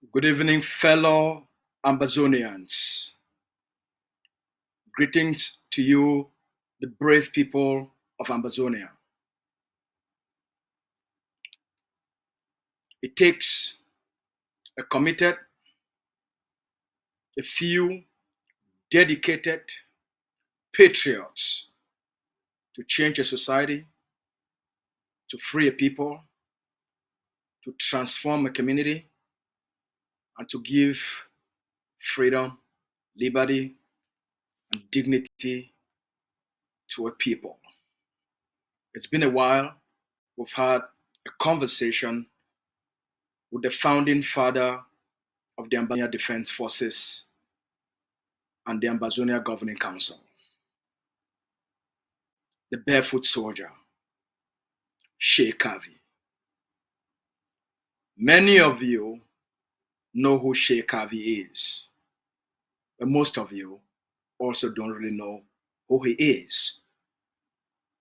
Good evening, fellow Ambazonians. Greetings to you, the brave people of Ambazonia. It takes a committed, a few dedicated patriots to change a society, to free a people, to transform a community, and to give freedom, liberty, and dignity to a people. It's been a while. We've had a conversation with the founding father of the Ambazonian Defense Forces and the Ambazonia Governing Council, the barefoot soldier, Sheikh Kavi. Many of you know who Sheikh Kavi is, but most of you also don't really know who he is,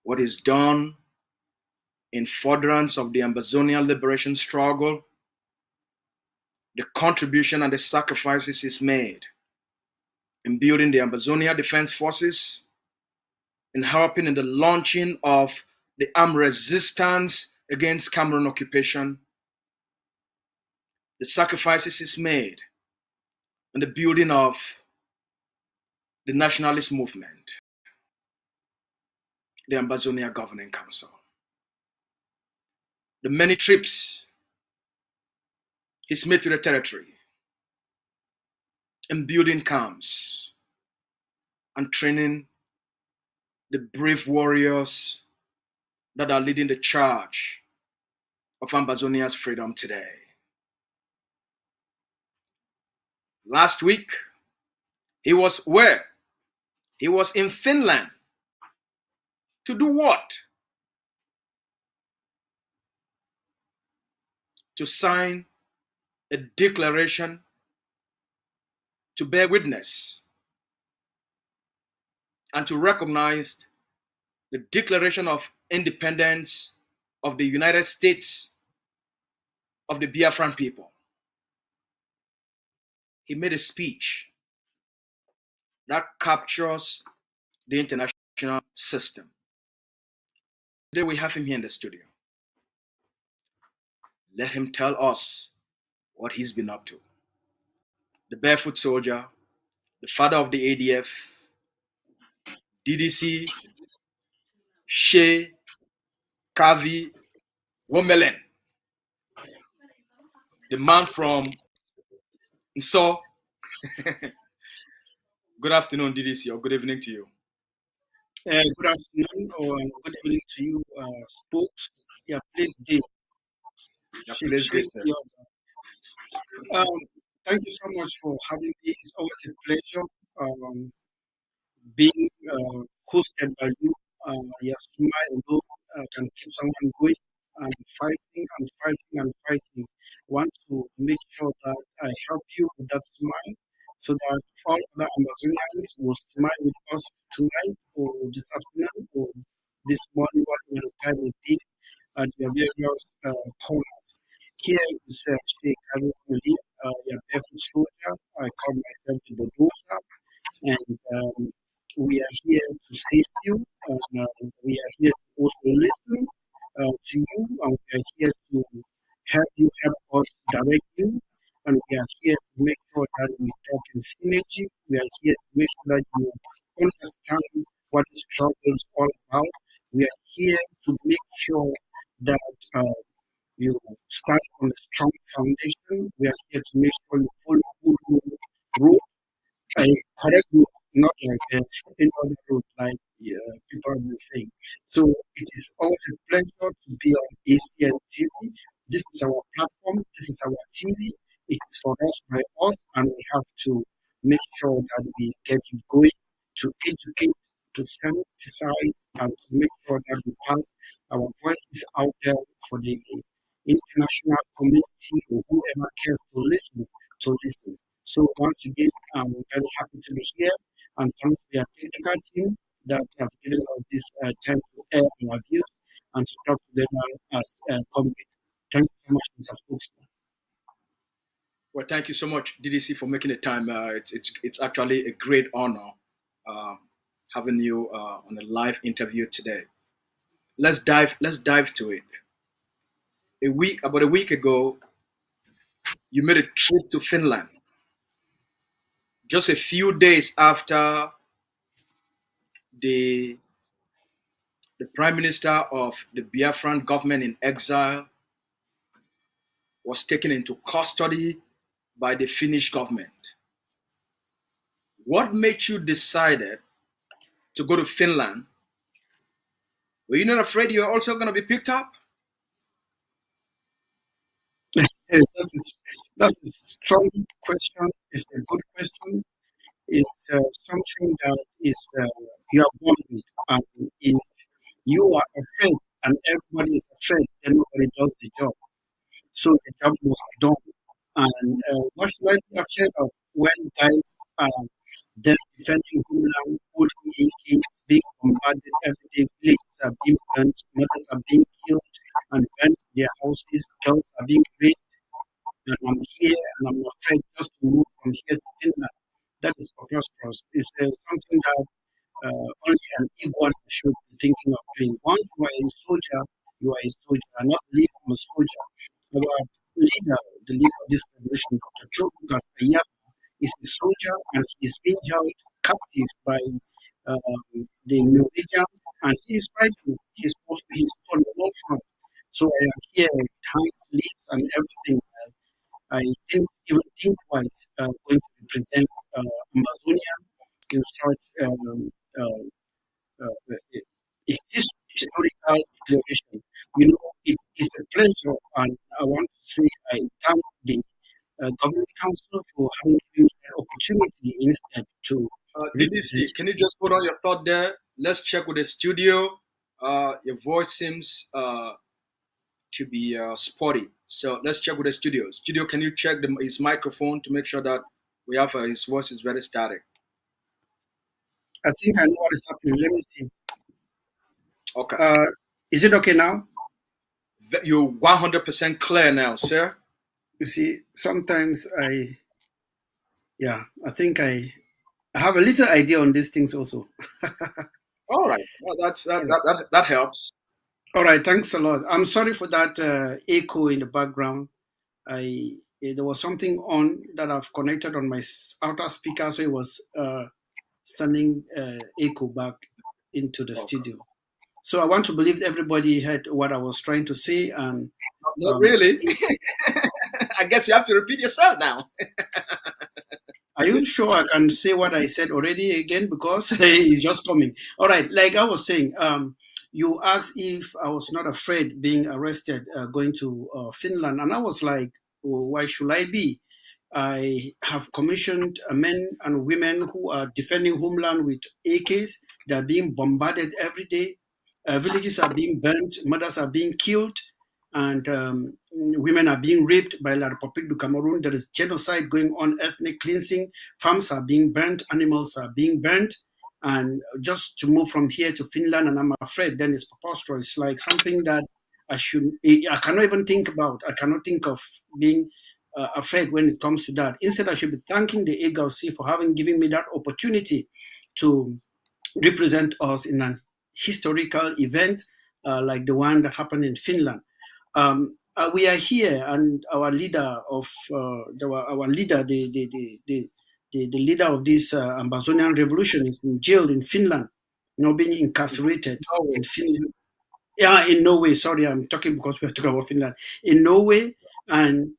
what he's done in furtherance of the Ambazonian liberation struggle, the contribution and the sacrifices he's made in building the Ambazonia Defense Forces, in helping in the launching of the armed resistance against Cameroon occupation, the sacrifices he's made in the building of the nationalist movement, the Ambazonia Governing Council, the many trips he's made to the territory in building camps and training the brave warriors that are leading the charge of Ambazonia's freedom today. Last week, he was where? He was in Finland. To do what? To sign a declaration to bear witness and to recognize the Declaration of Independence of the United States of the Biafran people. He made a speech that captures the international system. Today we have him here in the studio. Let him tell us what he's been up to. The barefoot soldier, the father of the ADF, DDC, She, Kavi, Womelen, the man from Nso. Good afternoon, DDC, or good evening to you. Good afternoon or good evening to you, folks. Yeah, please do. Please, this, sir. Um, Thank you so much for having me. It's always a pleasure being hosted by you. Your smile alone can keep someone going and fighting and fighting and fighting. Want to make sure that I help you with that smile so that all other Amazonians will smile with us tonight or this afternoon or this morning, whatever the time it be, at your various corners. Here is Sheikh Ali Ali, your barefoot soldier. I call myself the bulldozer, and we are here to save you. We are here to also listen to you, and we are here to help us direct you. And we are here to make sure that we talk in synergy. We are here to make sure that you understand what the struggle is all about. We are here to make sure that you stand on a strong foundation. We are here to make sure you follow good rule, a correct route, not like any other route like people have been saying. So it is always a pleasure to be on ACN TV. This is our platform, this is our TV. It is for us by us, and we have to make sure that we get it going to educate, to sensitize, and to make sure that we pass our voices out there for the international community or whoever cares to listen to listen. So once again, I'm very happy to be here, and thanks to your technical team that have given us this time to air our views and to talk together as a community. Thank you so much, Mr. Spokesman. Well, thank you so much, DDC, for making the time. It's actually a great honor uh, having you on a live interview today. Let's dive to it. About a week ago, you made a trip to Finland. Just a few days after the the prime minister of the Biafran government in exile was taken into custody by the Finnish government. What made you decided to go to Finland? Were you not afraid you're also going to be picked up? That's a strong question. It's a good question. It's something that is you are born with, and if you are afraid and everybody is afraid, then nobody does the job. So the job must be done. And what should I be afraid of when guys are then defending homeland, holding AKs, being bombarded every day, villages are being burnt, mothers are being killed and burnt in their houses, girls are being raped, and I'm here and I'm afraid just to move from here to Finland. That is preposterous. It's something that only an iguana should be thinking of doing. Once you are a soldier, you are a soldier. I not believe I'm a soldier. Our leader, the leader of this revolution, Dr. Chokukas Ayaba, is a soldier and he's being held captive by the Norwegians and he's fighting. He's on the war front. So I am here with hands, lips, and everything. I didn't even think twice going to represent Ambazonian in such historical declaration. You know, it is a pleasure, and I want to say I thank the Government Council for having given me the opportunity instead to represent. DDC, can you just hold on your thought there? Let's check with the studio. Your voice seems to be spotty. So let's check with the studio. Studio, can you check his microphone to make sure that we have his voice is very static? I think I know what is happening. Let me see. Okay. Is it okay now? You're 100% clear now, sir. You see, sometimes I think I have a little idea on these things also. All right. Well, that helps. All right, thanks a lot. I'm sorry for that echo in the background. There was something on that I've connected on my outer speaker, so it was sending echo back into the studio. So I want to believe everybody heard what I was trying to say, and not really. I guess you have to repeat yourself now. Are you sure I can say what I said already again? Because it's just coming. All right, like I was saying, you asked if I was not afraid being arrested going to Finland, and I was like, oh, why should I be? I have commissioned men and women who are defending homeland with AKs. They are being bombarded every day. Villages are being burnt. Mothers are being killed. And women are being raped by La Republique du Cameroon. There is genocide going on, ethnic cleansing. Farms are being burnt. Animals are being burnt. And just to move from here to Finland, and I'm afraid then it's preposterous. It's like something that I cannot even think about. I cannot think of being afraid when it comes to that. Instead, I should be thanking the AGLC for having given me that opportunity to represent us in an historical event like the one that happened in Finland. We are here, and our leader our leader, the leader of this Ambazonian revolution is in jail in Finland, being incarcerated in Finland. Yeah, in Norway. Sorry, I'm talking because we're talking about Finland. In Norway, and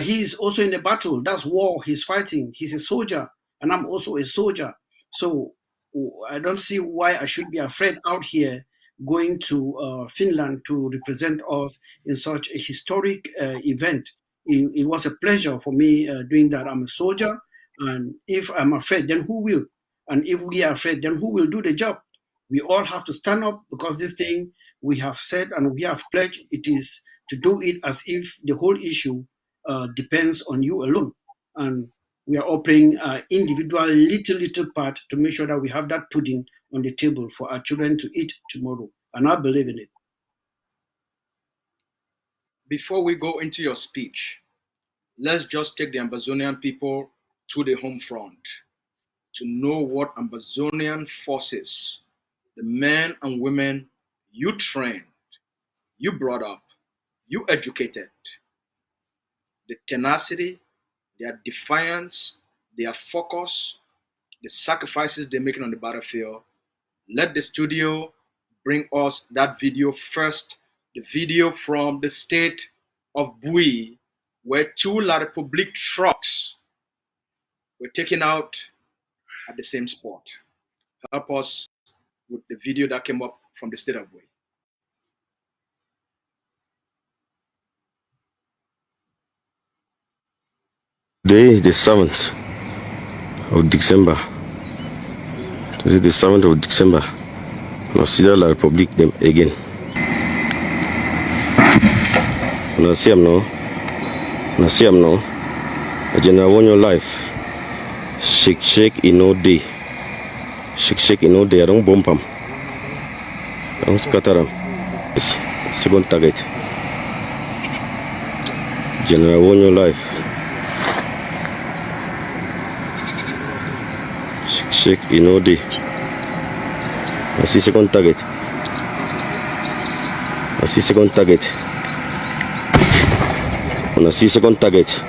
he's also in a battle. That's war. He's fighting. He's a soldier, and I'm also a soldier. So I don't see why I should be afraid out here going to Finland to represent us in such a historic event. It was a pleasure for me doing that. I'm a soldier, and if I'm afraid, then who will? And if we are afraid, then who will do the job? We all have to stand up because this thing we have said and we have pledged it is to do it as if the whole issue depends on you alone. And we are all playing individual little part to make sure that we have that pudding on the table for our children to eat tomorrow. And I believe in it. Before we go into your speech, let's just take the Ambazonian people to the home front to know what Ambazonian forces, the men and women you trained, you brought up, you educated, the tenacity, their defiance, their focus, the sacrifices they're making on the battlefield. Let the studio bring us that video first, the video from the state of Bui, where two La Republique trucks were taken out at the same spot. Help us with the video that came up from the state of Bui. Today, the 7th of December. Today, the 7th of December. Now, see La Republic them again. Now, see them now. Now, see them now. A general want your life. Shake in no day. Shake in no day. I don't bump them. I don't scatter them. It's second target. General want your life. Shake in no day. I see second target. I see second target. And I see second target.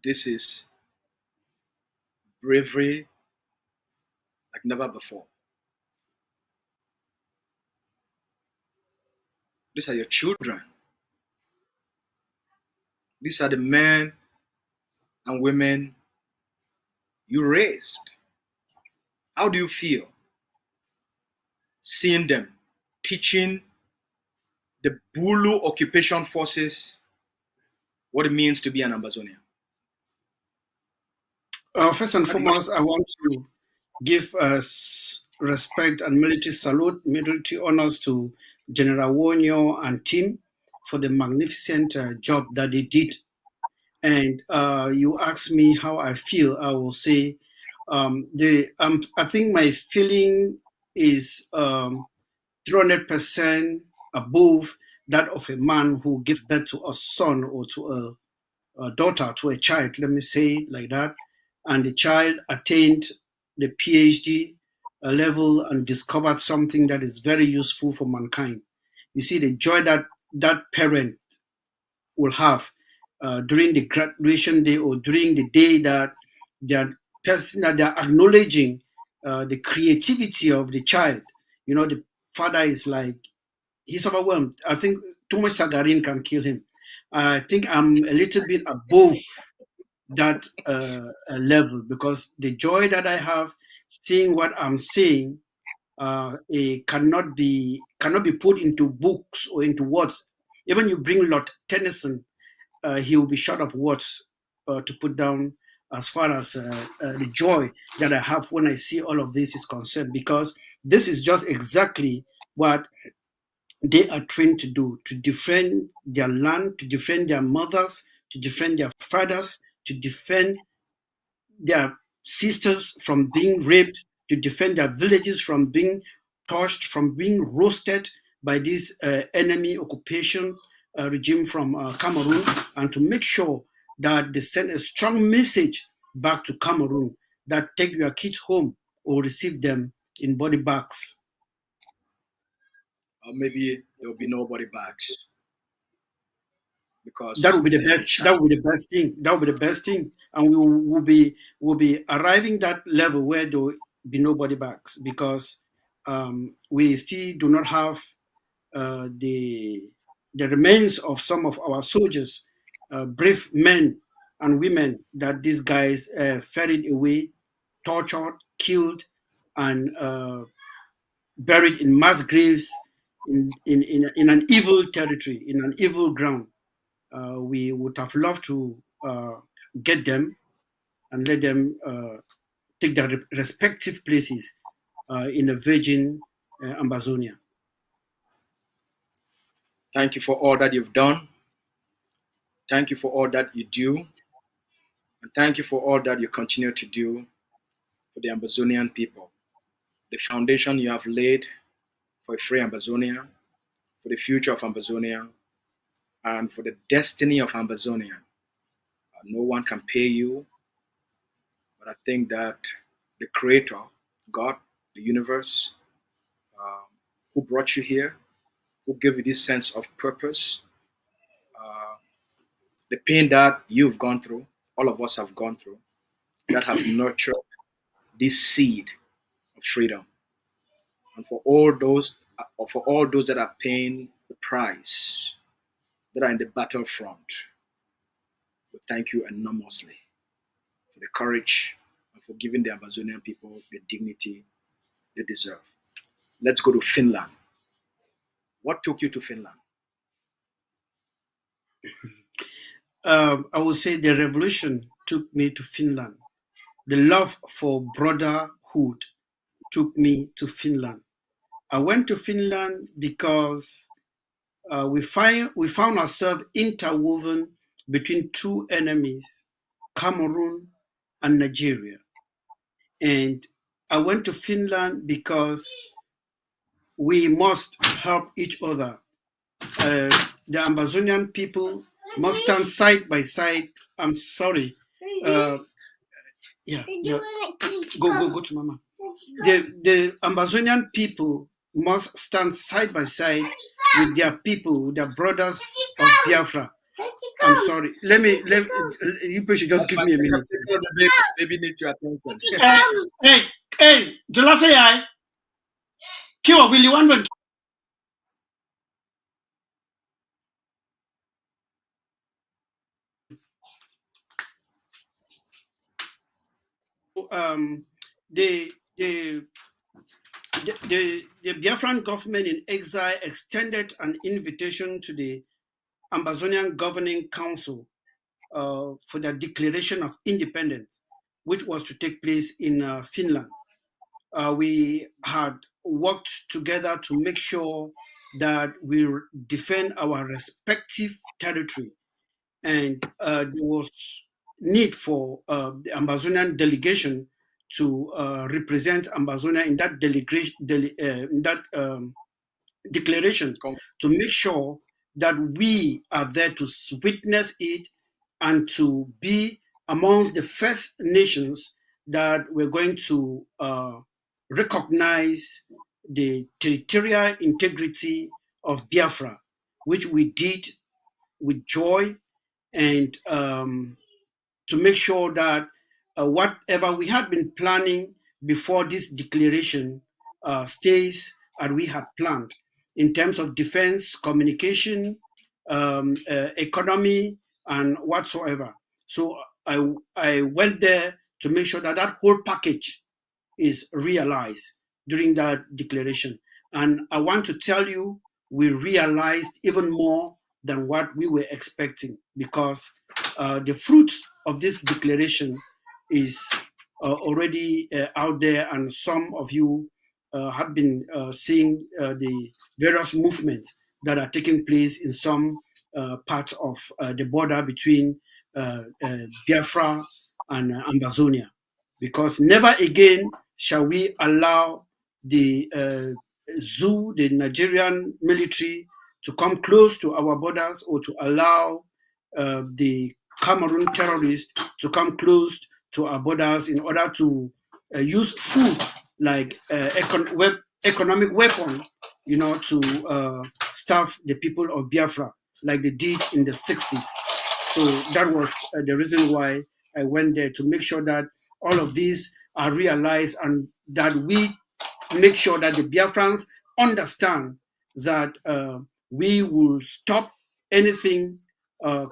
This is bravery like never before. These are your children. These are the men and women you raised. How do you feel seeing them teaching the Bulu occupation forces what it means to be an Ambazonian? First and foremost, I want to give respect and military salute, military honors to General Wonyo and team for the magnificent job that they did. And you ask me how I feel, I will say I think my feeling is 300% above that of a man who gives birth to a son or to a daughter, to a child, let me say it like that, and the child attained the PhD level and discovered something that is very useful for mankind. You see the joy that that parent will have during the graduation day or during the day that they're acknowledging the creativity of the child. You know, the father is like, he's overwhelmed. I think too much sagarin can kill him. I think I'm a little bit above that level because the joy that I have seeing what I'm seeing it cannot be put into books or into words. Even you bring Lord Tennyson, he will be short of words to put down as far as the joy that I have when I see all of this is concerned, because this is just exactly what they are trained to do, to defend their land, to defend their mothers, to defend their fathers, to defend their sisters from being raped, to defend their villages from being torched, from being roasted by this enemy occupation regime from Cameroon, and to make sure that they send a strong message back to Cameroon that take your kids home or receive them in body bags. Or maybe there will be nobody bags That because would be the they have been best. shot. That would be the best thing. That would be the best thing, and will be arriving that level where there will be nobody backs, because we still do not have the remains of some of our soldiers, brave men and women that these guys ferried away, tortured, killed, and buried in mass graves in an evil territory, in an evil ground. We would have loved to get them and let them take their respective places in the virgin Ambazonia. Thank you for all that you've done. Thank you for all that you do. And thank you for all that you continue to do for the Ambazonian people. the foundation you have laid for a free Ambazonia, for the future of Ambazonia, and for the destiny of Ambazonia. No one can pay you, but I think that the Creator, God, the universe, um, who brought you here, who gave you this sense of purpose, uh, the pain that you've gone through, all of us have gone through, that have nurtured this seed of freedom. And for all those that are paying the price, that are in the battlefront, we thank you enormously for the courage and for giving the Amazonian people the dignity they deserve. Let's go to Finland. What took you to Finland? I would say the revolution took me to Finland. The love for brotherhood took me to Finland. I went to Finland because we found ourselves interwoven between two enemies, Cameroon and Nigeria. And I went to Finland because we must help each other. The Ambazonian people must stand side by side. I'm sorry. Uh, yeah, yeah. Go to mama. The Ambazonian people must stand side by side with their people, with their brothers of Biafra. I'm sorry. You should just give me a minute. Maybe need your attention. Hey, Jolafei, Kiwa, will you want the the the Biafran government in exile extended an invitation to the Ambazonian Governing Council for their declaration of independence, which was to take place in Finland. We had worked together to make sure that we defend our respective territory, and there was need for the Ambazonian delegation to represent Ambazonia in that declaration to make sure that we are there to witness it and to be amongst the first nations that we're going to recognize the territorial integrity of Biafra, which we did with joy and to make sure that whatever we had been planning before this declaration stays as we had planned in terms of defense, communication, economy, and whatsoever. So I went there to make sure that that whole package is realized during that declaration. And I want to tell you, we realized even more than what we were expecting because the fruit of this declaration is already out there, and some of you have been seeing the various movements that are taking place in some parts of the border between Biafra and Ambazonia. Because never again shall we allow the zoo, the Nigerian military, to come close to our borders or to allow the Cameroon terrorists to come close to our borders in order to use food like economic weapon, to starve the people of Biafra like they did in the 60s. So that was the reason why I went there, to make sure that all of these are realized and that we make sure that the Biafrans understand that we will stop anything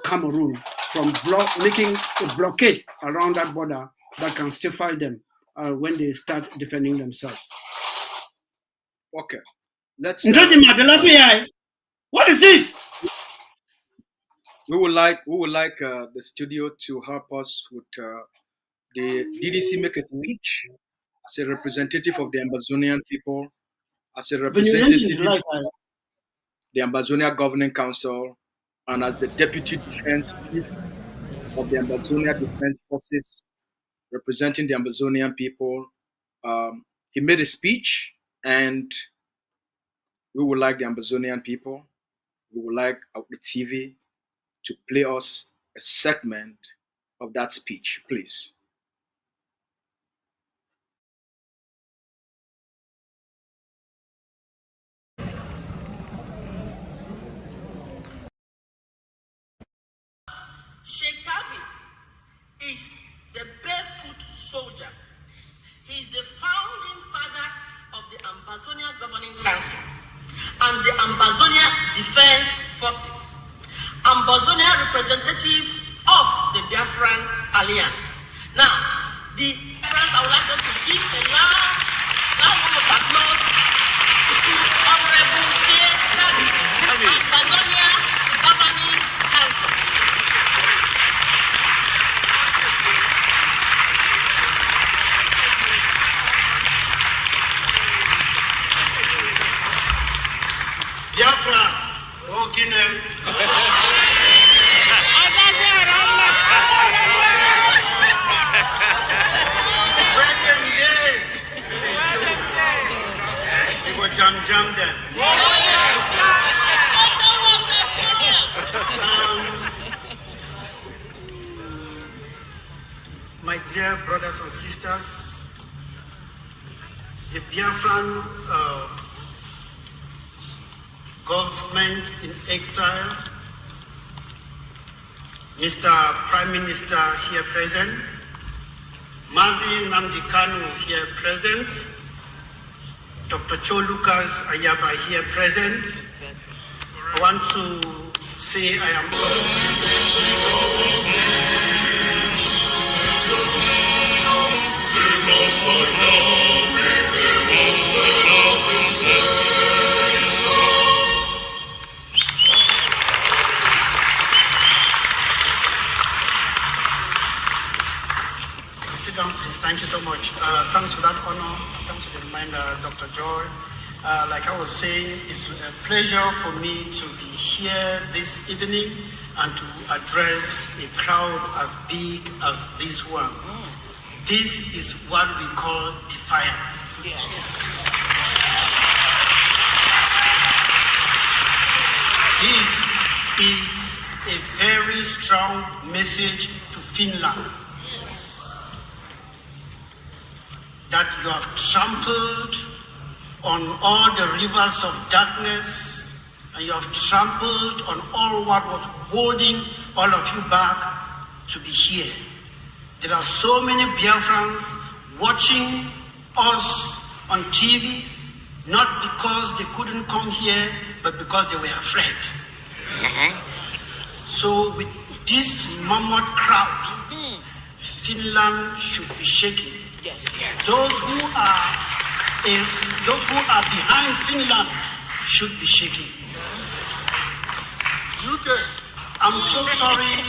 Cameroon from making a blockade around that border that can stifle them when they start defending themselves. Okay, let's. What is this? We would like the studio to help us with the DDC make a speech as a representative of the Ambazonian people, as a representative of the Ambazonia Governing Council, and as the Deputy Defense Chief of the Ambazonia Defense Forces, representing the Ambazonian people. He made a speech, and we would like the Ambazonian people, we would like the TV to play us a segment of that speech, please. Sheikh is the barefoot soldier. He is the founding father of the Ambazonian Governing Council and the Ambazonian Defense Forces, Ambazonian representative of the Biafran Alliance. Now, the friends, I would like us to give a loud round of applause to Honorable Sheikh Ambazonian Governing Council. Biafra, oh Guinea. You go jam them. My dear brothers and sisters, the Biafran government in exile, Mr. Prime Minister here present, Mazi Nnamdi Kanu here present, Dr. Cho Lucas Ayaba here present. I want to say I Sit down, please. Thank you so much. Thanks for that honor. Thanks for the reminder, Dr. Joy. Like I was saying, it's a pleasure for me to be here this evening and to address a crowd as big as this one. This is what we call defiance. Yes. This is a very strong message to Finland. That you have trampled on all the rivers of darkness, and you have trampled on all what was holding all of you back to be here. There are so many Biafrans watching us on TV, not because they couldn't come here, but because they were afraid. So with this mammoth crowd, Finland should be shaking. Yes. Those who are behind Finland should be shaking. UK. I'm so sorry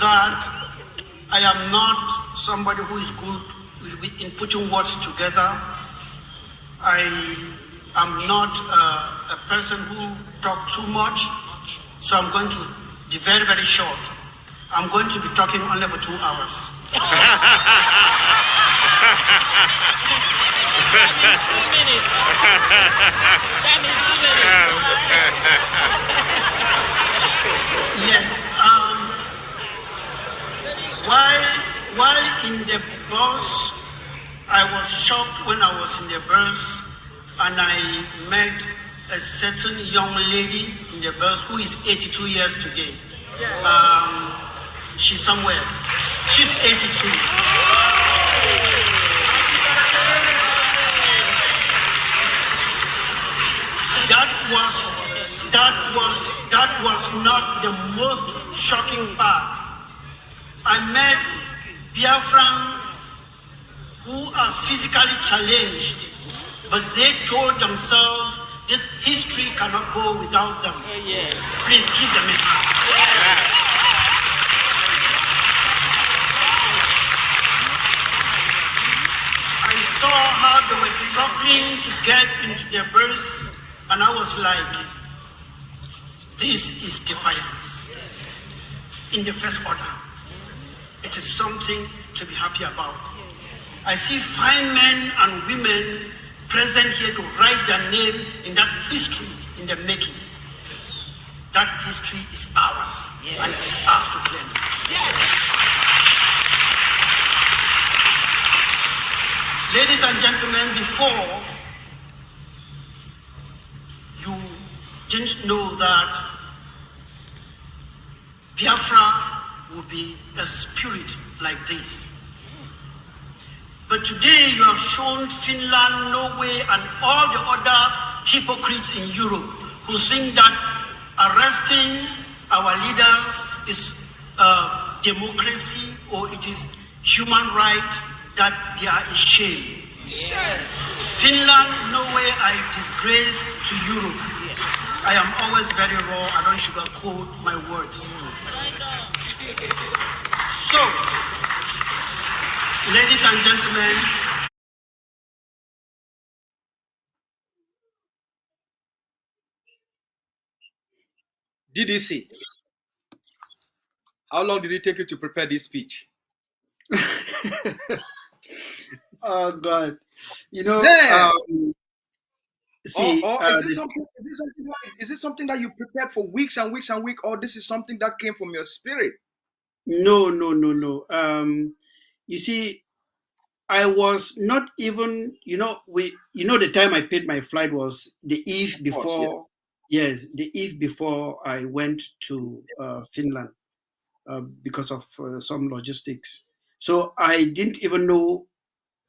that I am not somebody who is good in putting words together. I am not a person who talks too much, so I'm going to be very, very short. I'm going to be talking only for 2 hours. That is 2 minutes. That is 2 minutes. Yes. While in the bus, I was shocked when I was in the bus and I met a certain young lady in the bus who is 82 years today. She's somewhere. She's 82. That was not the most shocking part. I met Biafrans who are physically challenged, but they told themselves this history cannot go without them. Yes. Please give them a hand. Yes. I saw how they were struggling to get into their berths, and I was like, this is defiance. In the first order, it is something to be happy about. I see fine men and women present here to write their name in that history in the making. That history is ours, and it is ours to claim. Ladies and gentlemen, before you didn't know that Biafra would be a spirit like this. But today you have shown Finland, Norway, and all the other hypocrites in Europe who think that arresting our leaders is democracy or it is human right, that they are ashamed. Finland, Norway are a disgrace to Europe. I am always very raw. I don't sugarcoat my words. So, ladies and gentlemen, DDC, how long did it take you to prepare this speech? oh God, you know, see, is it something that you prepared for weeks and weeks and weeks, or this is something that came from your spirit? No. You see, I was not even, the time I paid my flight was the eve before. Yes, the eve before I went to Finland because of some logistics. So I didn't even know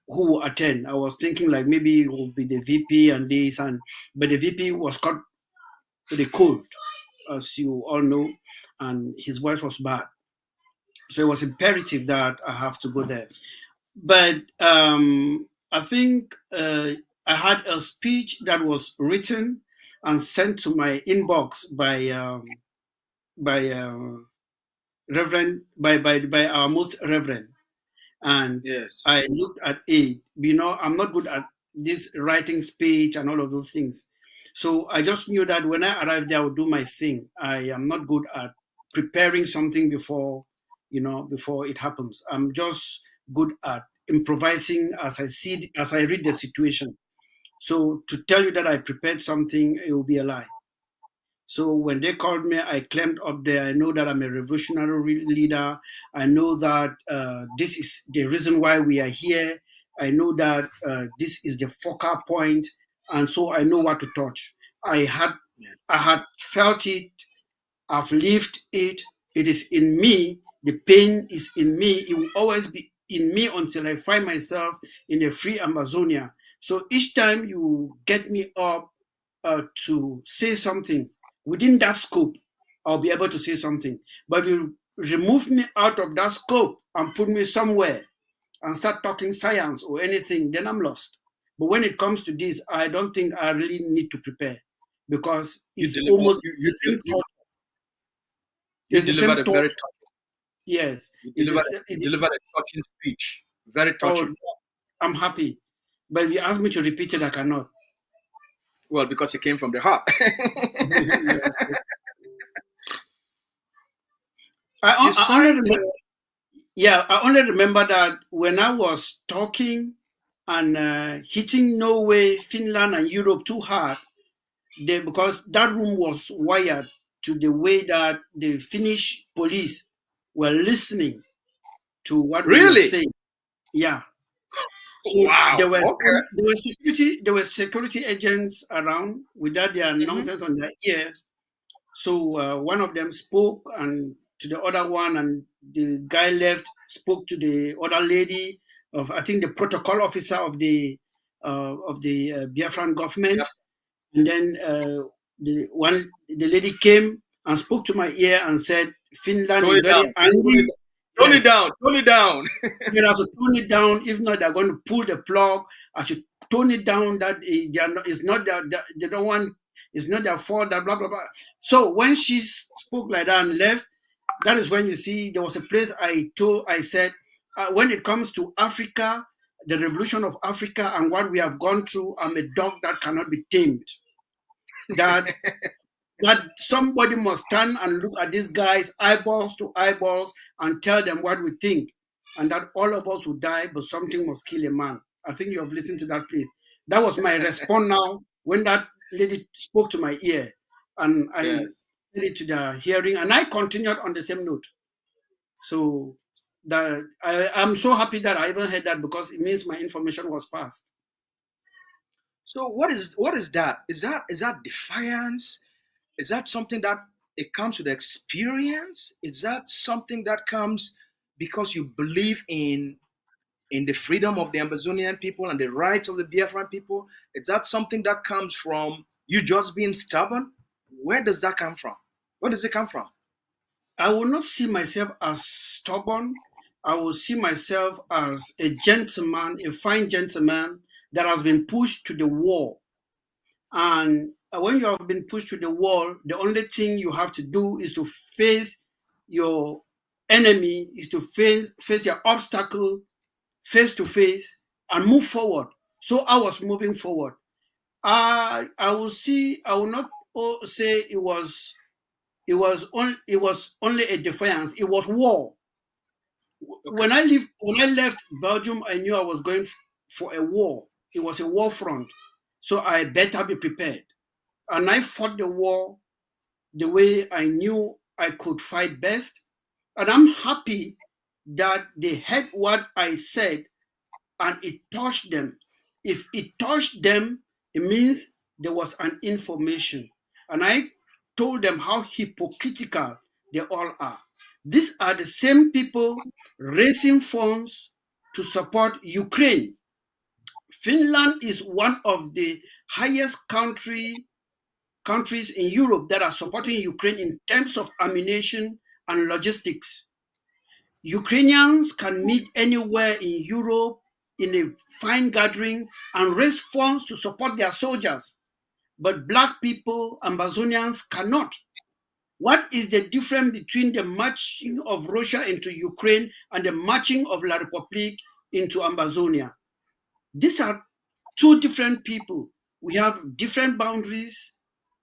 who will attend. I was thinking like maybe it will be the VP and this, but the VP was caught with a cold, as you all know, and his voice was bad. So it was imperative that I have to go there. But I think I had a speech that was written and sent to my inbox by our most reverend, and I looked at it. I'm not good at this writing speech and all of those things. So I just knew that when I arrived there, I would do my thing. I am not good at preparing something before it happens. I'm just good at improvising as I read the situation. So to tell you that I prepared something, it will be a lie. So when they called me, I climbed up there. I know that I'm a revolutionary leader. I know that this is the reason why we are here. I know that this is the focal point, and so I know what to touch. I had felt it. I've lived it. It is in me. The pain is in me. It will always be in me until I find myself in a free Ambazonia. So each time you get me up to say something within that scope, I'll be able to say something. But if you remove me out of that scope and put me somewhere and start talking science or anything, then I'm lost. But when it comes to this, I don't think I really need to prepare, because it's almost the same thought. You delivered a very yes. You delivered a touching speech. Very touching. Oh, I'm happy. But if you ask me to repeat it, I cannot. Well, because it came from the heart. I only remember that when I was talking and hitting Norway, Finland, and Europe too hard, because that room was wired to the way that the Finnish police were listening to what we were saying. Yeah. So wow. There were security agents around without their nonsense on their ear. So one of them spoke and to the other one, and the guy left, spoke to the other lady of, I think, the protocol officer of the Biafran government. And then the lady came and spoke to my ear and said, Finland is very angry. Tone it down. You have to tone it down. If not, they're going to pull the plug. I should tone it down. That it's not that they don't want. It's not their fault. That blah blah blah. So when she spoke like that and left, that is when you see there was a place I said, when it comes to Africa, the revolution of Africa and what we have gone through, I'm a dog that cannot be tamed. That somebody must stand and look at these guys eyeballs to eyeballs and tell them what we think. and that all of us would die, but something must kill a man. I think you have listened to that place. That was my response now when that lady spoke to my ear, and I Yes. said it to the hearing, and I continued on the same note. So that I'm so happy that I even heard that, because it means my information was passed. So what is that? Is that defiance? Is that something that it comes with experience? Is that something that comes because you believe in the freedom of the Ambazonian people and the rights of the Biafran people? Is that something that comes from you just being stubborn? Where does that come from? Where does it come from? I will not see myself as stubborn. I will see myself as a gentleman, a fine gentleman that has been pushed to the wall. And when you have been pushed to the wall, the only thing you have to do is to face your enemy, is to face your obstacle face to face and move forward. So I was moving forward. I will not say it was only a defiance. It was war. Okay. When I left Belgium, I knew I was going for a war. It was a war front, so I better be prepared. And I fought the war the way I knew I could fight best. And I'm happy that they heard what I said and it touched them. If it touched them, it means there was an information. And I told them how hypocritical they all are. These are the same people raising funds to support Ukraine. Finland is one of the highest countries in Europe that are supporting Ukraine in terms of ammunition and logistics. Ukrainians can meet anywhere in Europe in a fine gathering and raise funds to support their soldiers. But black people, Ambazonians, cannot. What is the difference between the marching of Russia into Ukraine and the marching of La République into Ambazonia? These are two different people. We have different boundaries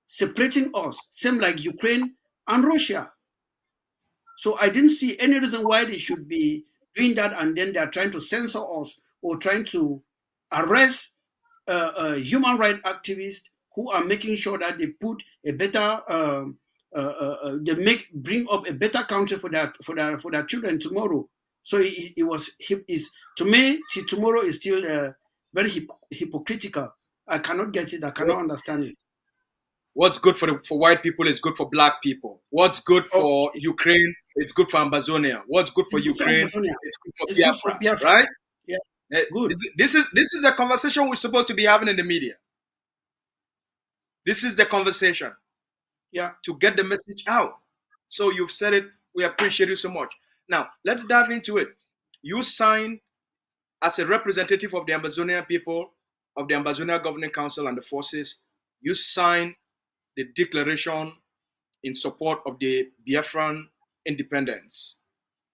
separating us, same like Ukraine and Russia. So I didn't see any reason why they should be doing that, and then they are trying to censor us or trying to arrest human rights activists who are making sure that they put a better, bring up a better country for their children tomorrow. So it's to me, tomorrow is still very hypocritical. I cannot get it. I cannot What's understand it. what's good for white people is good for black people. What's good Oh, for Ukraine, it's good for Ambazonia. What's good for it's good for Ukraine, Amazonia. it's good for It's good for Biafra, Biafra. right? Yeah, Eh, good. this is a conversation we're supposed to be having in the media. This is the conversation Yeah. to get the message out. So you've said it. We appreciate you so much. Now let's dive into it. You signed as a representative of the Ambazonian people, of the Ambazonian Governing Council and the forces. You signed the declaration in support of the Biafran independence.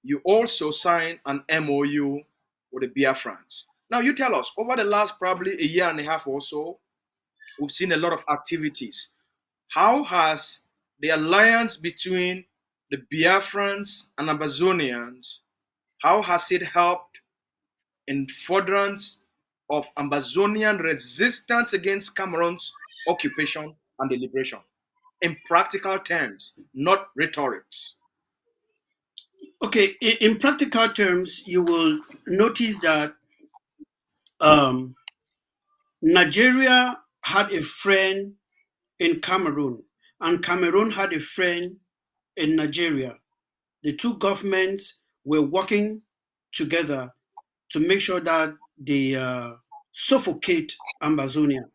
You also signed an MOU with the Biafrans. Now, you tell us, over the last probably a year and a half or so, we've seen a lot of activities. How has the alliance between the Biafrans and Ambazonians, how has it helped in furtherance of Ambazonian resistance against Cameroon's occupation and the liberation? In practical terms, not rhetorics. Okay, in practical terms, you will notice that um, Nigeria had a friend in Cameroon, and Cameroon had a friend in Nigeria. The two governments were working together to make sure that they suffocate Ambazonia.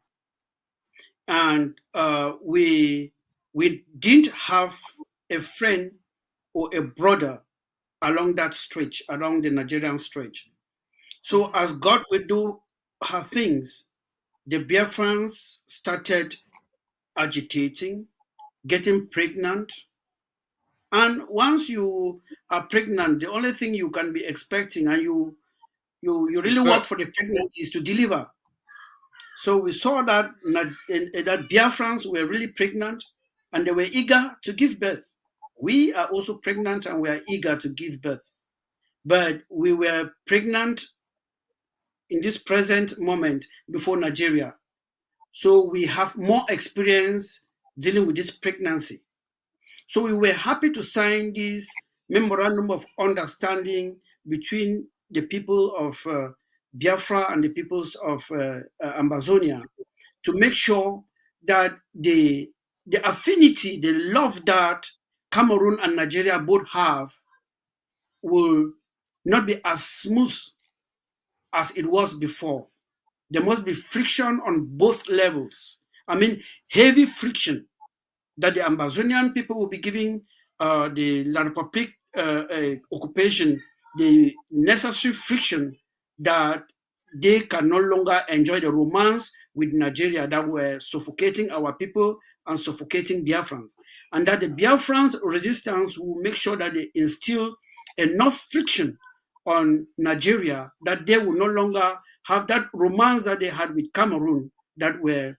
And we didn't have a friend or a brother along that stretch, along the Nigerian stretch. So as God will do her things, the Biafrans started agitating, getting pregnant. And once you are pregnant, the only thing you can be expecting, and you It's really birth. work for the pregnancy, is to deliver. So we saw that that Biafrans were really pregnant and they were eager to give birth. We are also pregnant and we are eager to give birth. but we were pregnant in this present moment before Nigeria. So we have more experience dealing with this pregnancy. So we were happy to sign this memorandum of understanding between the people of Biafra and the peoples of Ambazonia to make sure that the affinity, the love that Cameroon and Nigeria both have will not be as smooth as it was before. There must be friction on both levels. I mean, heavy friction that the Ambazonian people will be giving the La Republique occupation the necessary friction that they can no longer enjoy the romance with Nigeria that were suffocating our people and suffocating Biafrans. And that the Biafrans' resistance will make sure that they instill enough friction on Nigeria that they will no longer have that romance that they had with Cameroon that were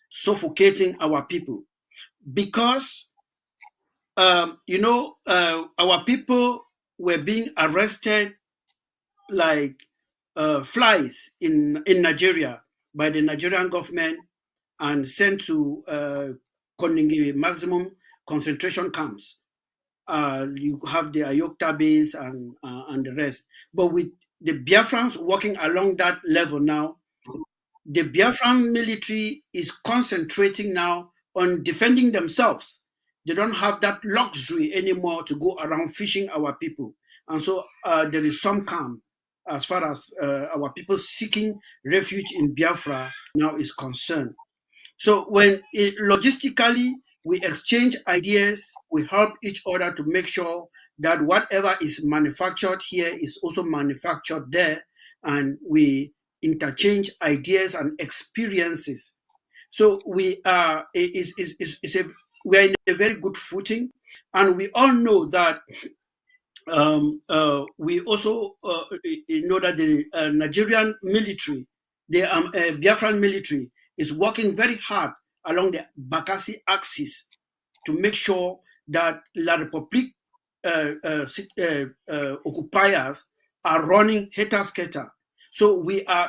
suffocating our people. Because, our people were being arrested like flies in Nigeria by the Nigerian government and sent to Koningi maximum concentration camps. You have the Ayokta base and the rest. But with the Biafrans working along that level now, the Biafran military is concentrating now on defending themselves. They don't have that luxury anymore to go around fishing our people. And so there is some calm as far as our people seeking refuge in Biafra now is concerned. So when logistically we exchange ideas, we help each other to make sure that whatever is manufactured here is also manufactured there, and we interchange ideas and experiences. So we are we are in a very good footing, and we all know that we also know that the Nigerian military, the Biafran military, is working very hard along the Bakassi axis to make sure that La Republique occupiers are running heta-scatter. So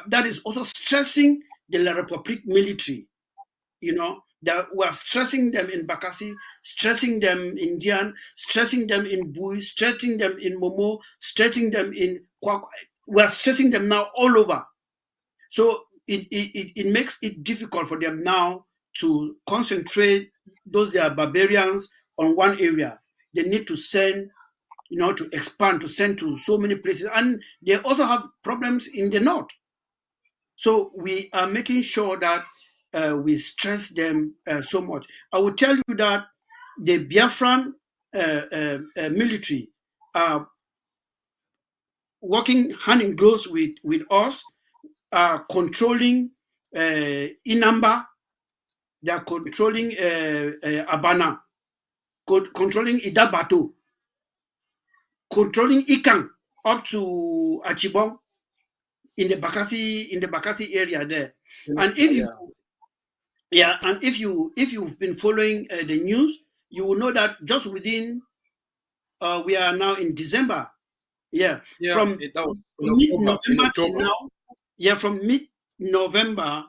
that is also stressing the La Republique military, that we're stressing them in Bakassi, stressing them in Dian, stressing them in Bui, stressing them in Momo, stressing them in Kwak. We're stressing them now all over. So it makes it difficult for them now to concentrate those they are barbarians on one area. They need to send, to expand, to send to so many places. And they also have problems in the north. So we are making sure that we stress them so much. I will tell you that the Biafran military are working hand in glove with us, are controlling Inamba, they are controlling Abana, controlling Idabato, controlling Ikang up to Achibong in the Bakassi area there. And if you've been following the news, you will know that just within we are now in December. From mid-November till now. From mid-November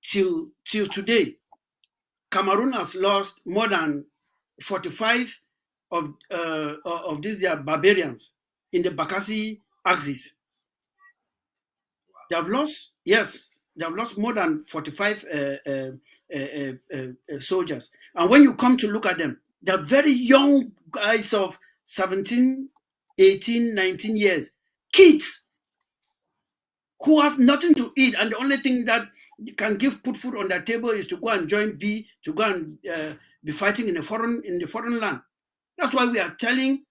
till today, Cameroon has lost more than 45 of these their barbarians in the Bakassi axis. They have lost, yes, they have lost more than 45 soldiers. And when you come to look at them, they're very young guys of 17, 18, 19 years, kids who have nothing to eat, and the only thing that can put food on their table is to go and join B, to go and be fighting in the foreign land. That's why we are telling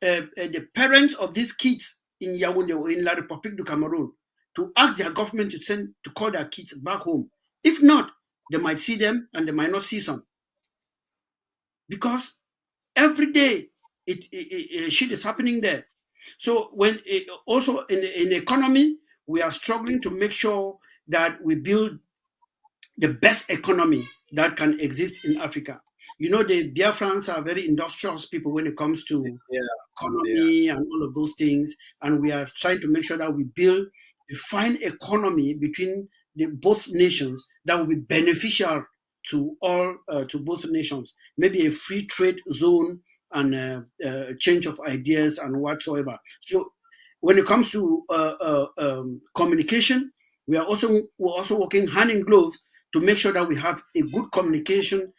the parents of these kids in Yaoundé or in La République du Cameroon to ask their government to call their kids back home. If not, they might see them and they might not see some. Because every day shit is happening there. So when also in the economy, we are struggling to make sure that we build the best economy that can exist in Africa. The Biafrans are very industrious people when it comes to Yeah. economy and all of those things. And we are trying to make sure that we build a fine economy between both nations that will be beneficial to all, to both nations. Maybe a free trade zone and change of ideas and whatsoever. So when it comes to communication, we're also working hand in glove to make sure that we have a good communication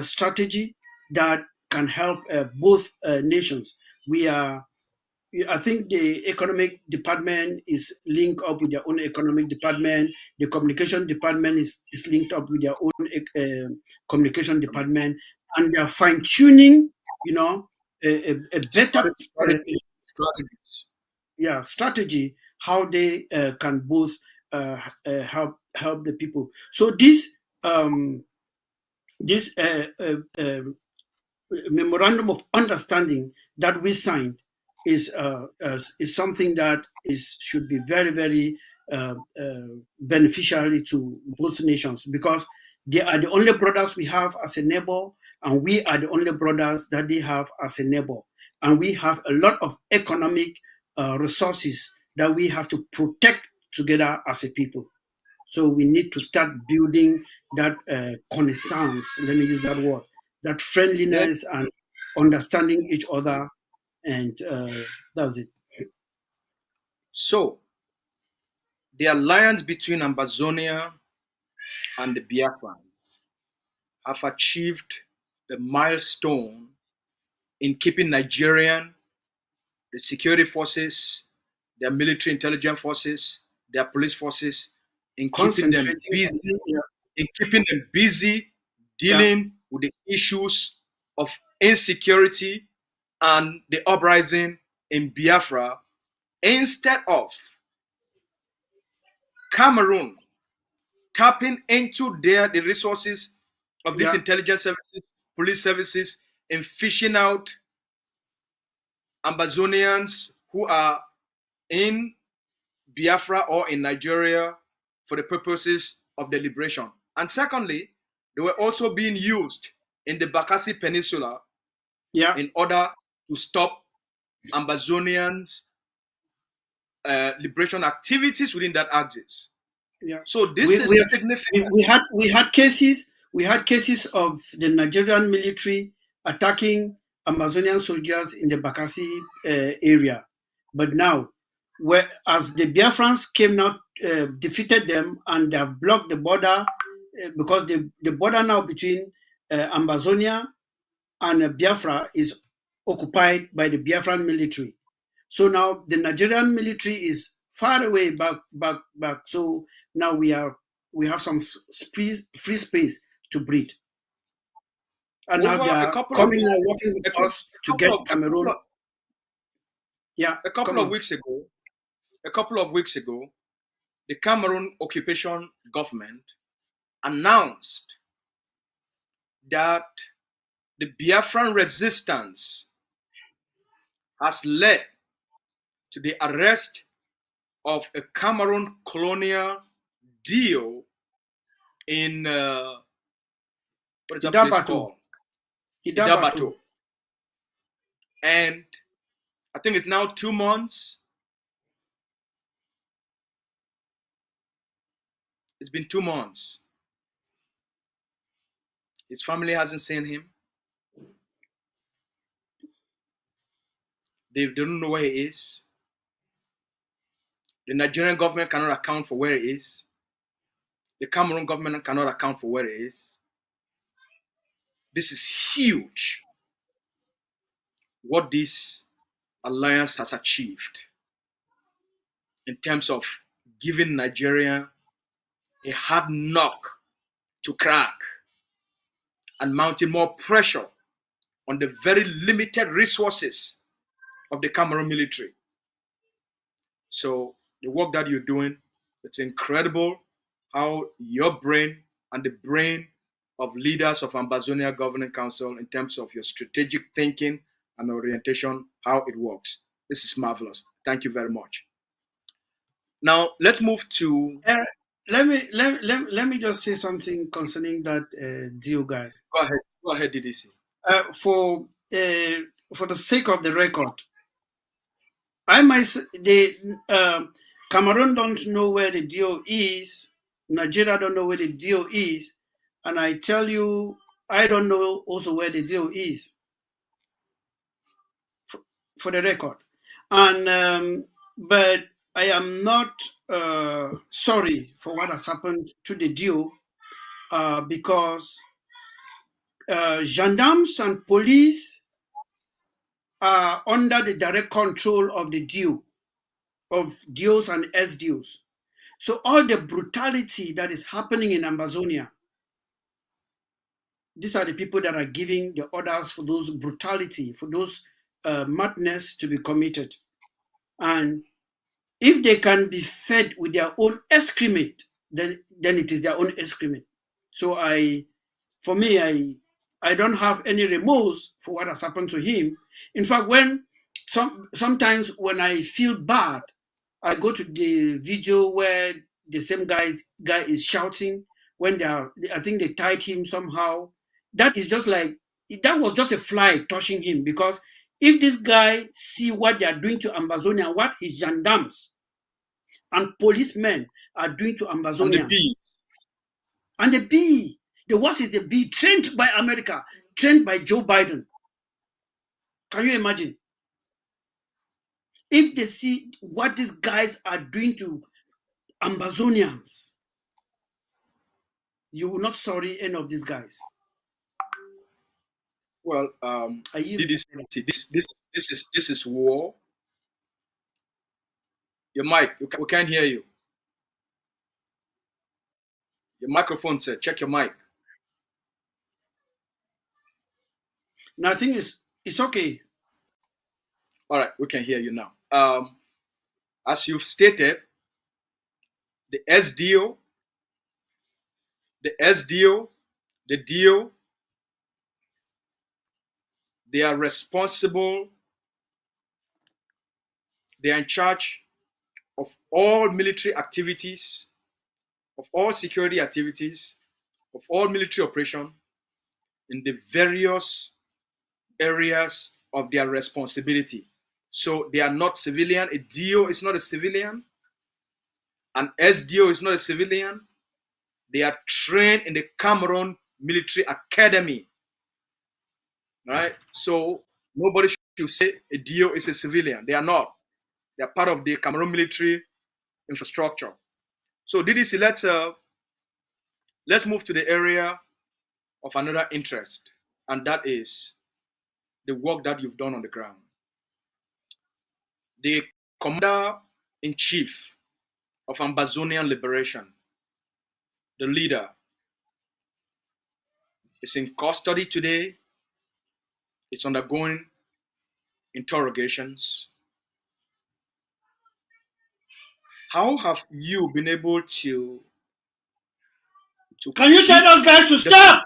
strategy that can help both nations. We are, I think the economic department is linked up with their own economic department. The communication department is linked up with their own communication department, and they are fine tuning, a better strategy how they can both help the people. So this memorandum of understanding that we signed is something that should be very, very beneficial to both nations, because they are the only brothers we have as a neighbor, and we are the only brothers that they have as a neighbor, and we have a lot of economic resources that we have to protect together as a people. So we need to start building that connaissance, let me use that word, that friendliness and understanding each other, and that's it. So, the alliance between Ambazonia and the Biafra have achieved a milestone in keeping Nigerian, the security forces, their military intelligence forces, their police forces, in keeping them busy, dealing with the issues of insecurity and the uprising in Biafra, instead of Cameroon tapping into the resources of these intelligence services, police services, and fishing out Ambazonians who are in Biafra or in Nigeria for the purposes of the liberation. And secondly, they were also being used in the Bakassi Peninsula in order to stop Ambazonians' liberation activities within that axis. So this is significant. We had cases of the Nigerian military attacking Amazonian soldiers in the Bakassi area, but now, as the Biafrans came out, defeated them, and they have blocked the border, because the border now between Ambazonia and Biafra is occupied by the Biafran military. So now the Nigerian military is far away back. So now we have some free space to breathe. And now they are coming and working with us to get Cameroon. A couple of weeks ago, the Cameroon occupation government announced that the Biafran resistance has led to the arrest of a Cameroon colonial deal in what is that place called? Idabato. And I think it's now 2 months. It's been 2 months. His family hasn't seen him. They don't know where he is. The Nigerian government cannot account for where he is. The Cameroon government cannot account for where he is. This is huge, what this alliance has achieved in terms of giving Nigeria a hard knock to crack and mounting more pressure on the very limited resources of the Cameroon military. So the work that you're doing, it's incredible how your brain and the brain of leaders of Ambazonia Governing Council, in terms of your strategic thinking and orientation, how it works. This is marvelous. Thank you very much. Now let's move to. Let me just say something concerning that deal guy. Go ahead. Go ahead, DDC. For the sake of the record, I myself, Cameroon don't know where the deal is. Nigeria don't know where the deal is, and I tell you, I don't know also where the deal is. For the record, and but I am not sorry for what has happened to the deal because gendarmes and police are under the direct control of the DIO, of DIOs and SDIOs. So all the brutality that is happening in Ambazonia, these are the people that are giving the orders for those brutality, for those madness to be committed. And if they can be fed with their own excrement, then it is their own excrement. So for me, I don't have any remorse for what has happened to him. In fact, sometimes when I feel bad, I go to the video where the same guy is shouting when I think they tied him somehow. That is just like, that was just a fly touching him, because if this guy see what they are doing to Ambazonia, what his gendarmes and policemen are doing to Ambazonians, and the B, the worst is the B, trained by America, trained by Joe Biden. Can you imagine? If they see what these guys are doing to Ambazonians, you will not sorry any of these guys. Well, this is war. Your mic, we can't hear you. Your microphone, sir. Check your mic. No, I think it's okay. All right, we can hear you now. As you've stated, the SDO, the DO, they are responsible. They are in charge of all military activities, of all security activities, of all military operation in the various areas of their responsibility. So they are not civilian. A DO is not a civilian. An SDO is not a civilian. They are trained in the Cameroon Military Academy. Right? So nobody should say a DO is a civilian. They are not. They are part of the Cameroon military infrastructure. So DDC, let's move to the area of another interest, and that is the work that you've done on the ground. The commander-in-chief of Ambazonian Liberation, the leader, is in custody today. It's undergoing interrogations. How have you been able to Can you tell those guys to stop?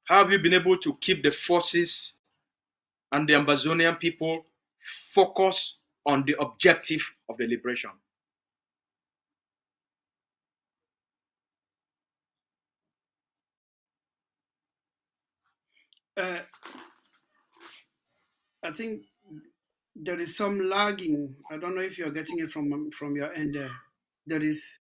How have you been able to keep the forces and the Ambazonian people focused on the objective of the liberation? I think there is some lagging. I don't know if you're getting it from your end there. There is.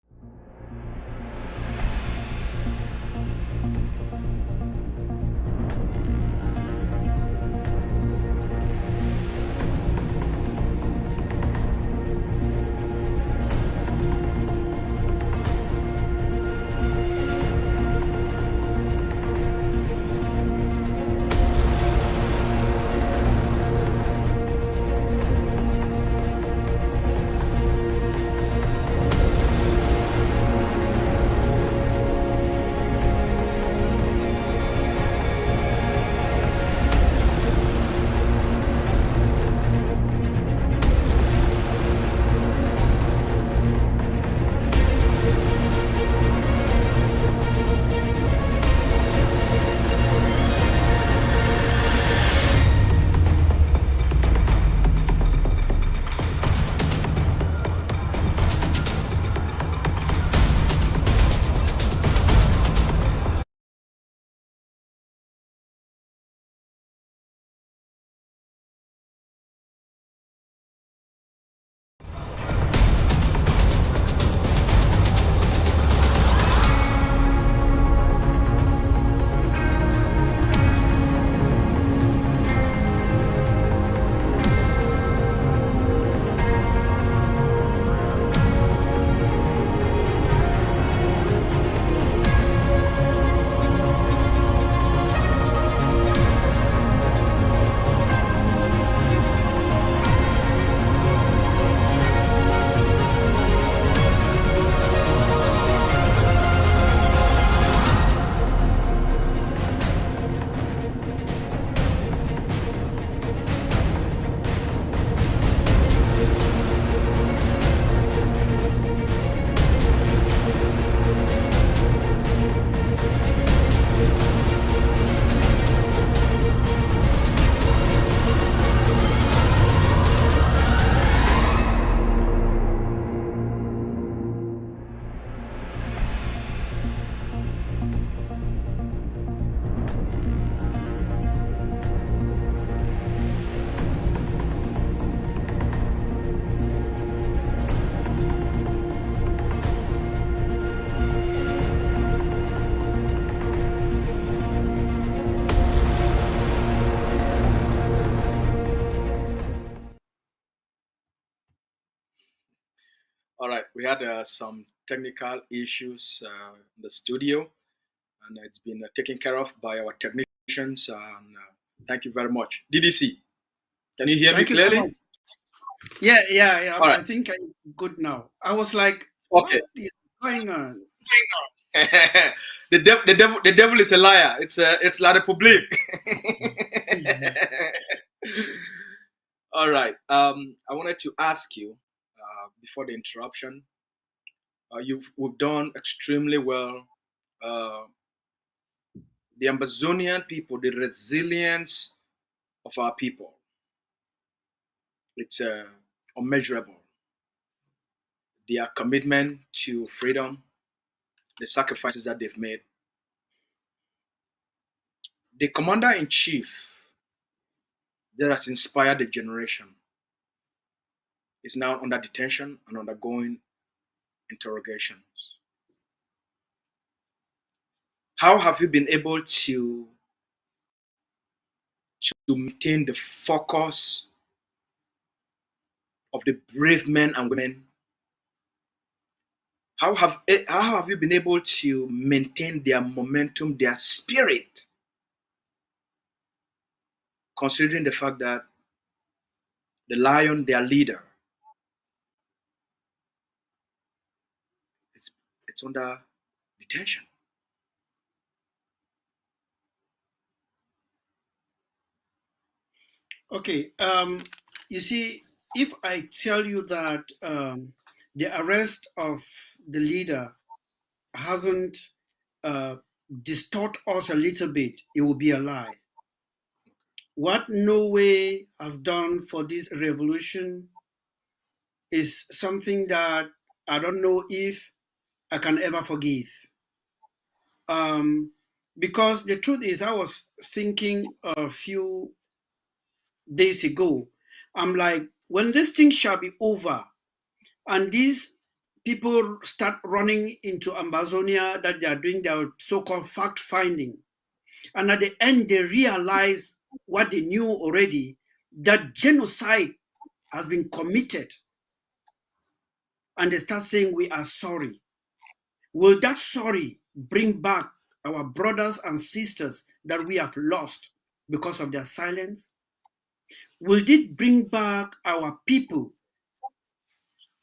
we had some technical issues in the studio, and it's been taken care of by our technicians. And thank you very much. DDC, can you hear me Thank you so clearly? much. Yeah. All right. I think I'm good now. I was like, Okay. what is going on? The devil is a liar. It's La Republique. All right. I wanted to ask you before the interruption. We've done extremely well. The Ambazonian people, the resilience of our people, it's unmeasurable. Their commitment to freedom, the sacrifices that they've made. The commander in chief that has inspired the generation is now under detention and undergoing interrogations. How have you been able to maintain the focus of the brave men and women? How have you been able to maintain their momentum, their spirit, considering the fact that the lion, their leader, it's under detention? Okay. You see, if I tell you that the arrest of the leader hasn't distort us a little bit, it will be a lie. What Norway has done for this revolution is something that I don't know if I can ever forgive. Because the truth is, I was thinking a few days ago, I'm like, when this thing shall be over and these people start running into Ambazonia that they are doing their so-called fact finding, and at the end they realize what they knew already, that genocide has been committed, and they start saying we are sorry. Will that sorry bring back our brothers and sisters that we have lost because of their silence? Will it bring back our people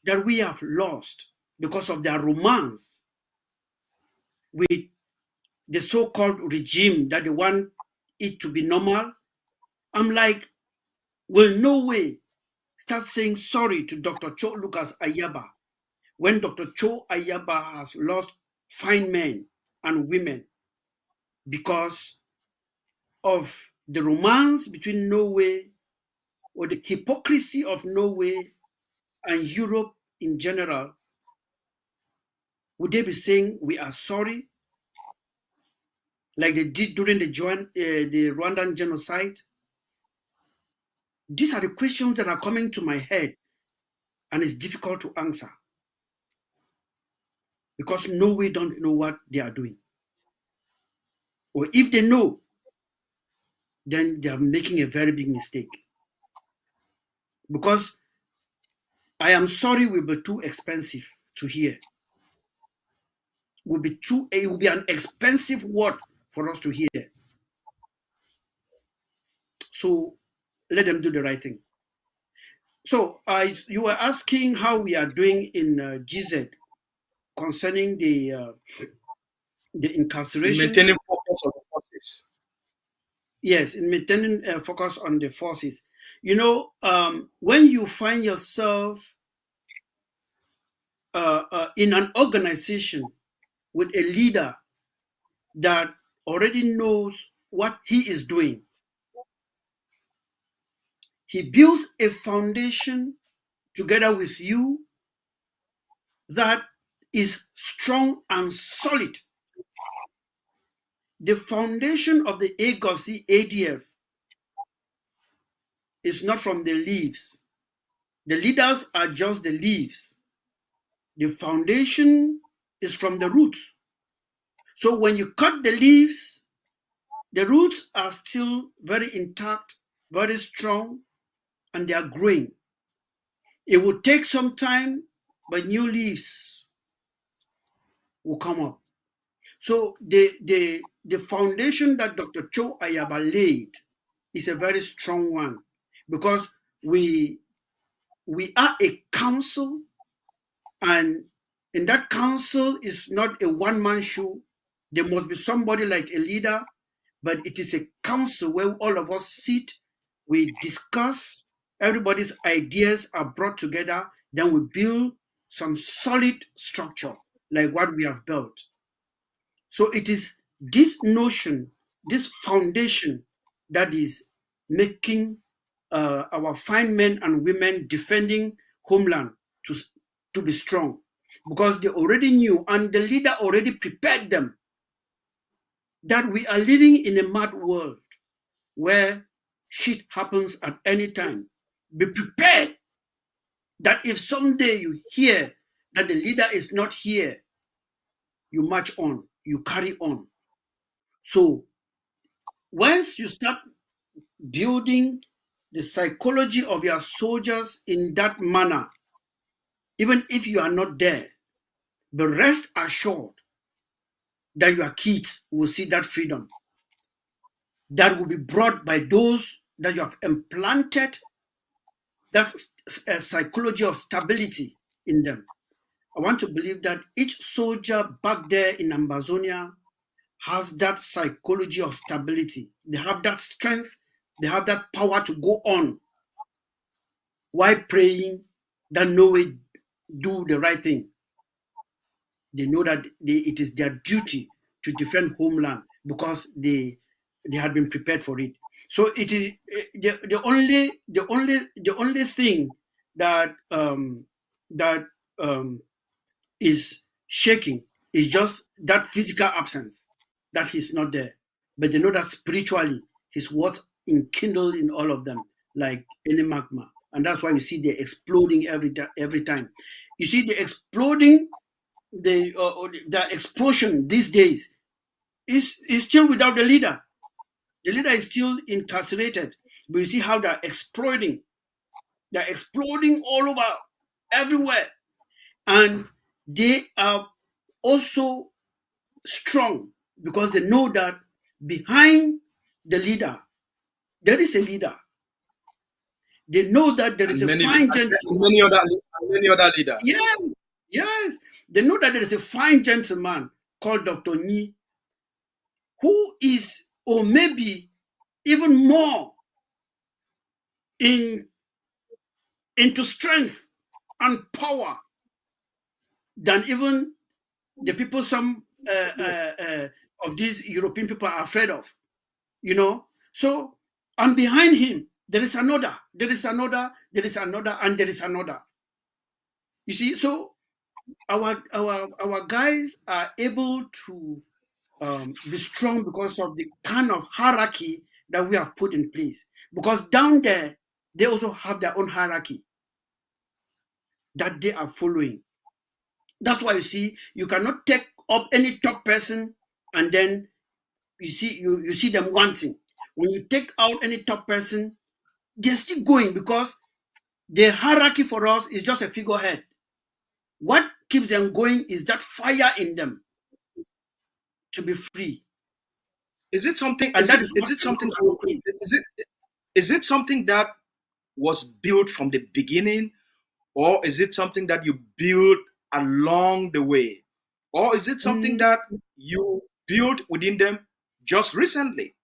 that we have lost because of their romance with the so-called regime that they want it to be normal? I'm like, will Norway start saying sorry to Dr. Cho Lucas Ayaba when Dr. Cho Ayaba has lost fine men and women because of the romance between Norway, or the hypocrisy of Norway and Europe in general? Would they be saying we are sorry, like they did during the Rwandan genocide? These are the questions that are coming to my head, and it's difficult to answer because Norway don't know what they are doing. Or if they know, then they are making a very big mistake. Because I am sorry will be too expensive to hear. It will be an expensive word for us to hear. So let them do the right thing. So you were asking how we are doing in GZ concerning the incarceration. Maintaining focus on the forces. Yes, in maintaining focus on the forces. You know, when you find yourself in an organization with a leader that already knows what he is doing, he builds a foundation together with you that is strong and solid. The foundation of the AGOC ADF is not from the leaves. The leaders are just the leaves. The foundation is from the roots. So when you cut the leaves, the roots are still very intact, very strong, and they are growing. It will take some time but new leaves will come up. So the foundation that Dr. Cho Ayaba laid is a very strong one, because we are a council, and in that council is not a one-man show. There must be somebody like a leader, but it is a council where all of us sit, we discuss, everybody's ideas are brought together, then we build some solid structure like what we have built. So it is this notion, this foundation, that is making our fine men and women defending homeland to be strong, because they already knew and the leader already prepared them that we are living in a mad world where shit happens at any time. Be prepared that if someday you hear that the leader is not here, you march on, you carry on. So once you start building the psychology of your soldiers in that manner, even if you are not there, but rest assured that your kids will see that freedom that will be brought by those that you have implanted that psychology of stability in them. I want to believe that each soldier back there in Ambazonia has that psychology of stability. They have that strength, they have that power to go on while praying that no way do the right thing. They know that it is their duty to defend homeland because they had been prepared for it. So it is the only thing that is shaking is just that physical absence, that he's not there. But they know that spiritually his words enkindled in all of them like any magma, and that's why you see the exploding every time. You see the exploding, the explosion these days is still without the leader. The leader is still incarcerated, but you see how they're exploding. They're exploding all over, everywhere, and they are also strong because they know that behind the leader there is a leader. They know that there is And a many, fine and gentleman. many other leaders. Yes, yes. They know that there is a fine gentleman called Dr. Nyi, who is, or maybe even more, into strength and power than even the people some of these European people are afraid of. You know, so, and behind him there is another, there is another, there is another, and there is another. You see, so our guys are able to be strong because of the kind of hierarchy that we have put in place. Because down there, they also have their own hierarchy that they are following. That's why you see, you cannot take up any top person and then you see them wanting. When you take out any top person, they're still going because the hierarchy for us is just a figurehead. What keeps them going is that fire in them to be free. Is it something? And that is what Is it something that was built from the beginning, or is it something that you built along the way, or is it something Mm, that you built within them just recently?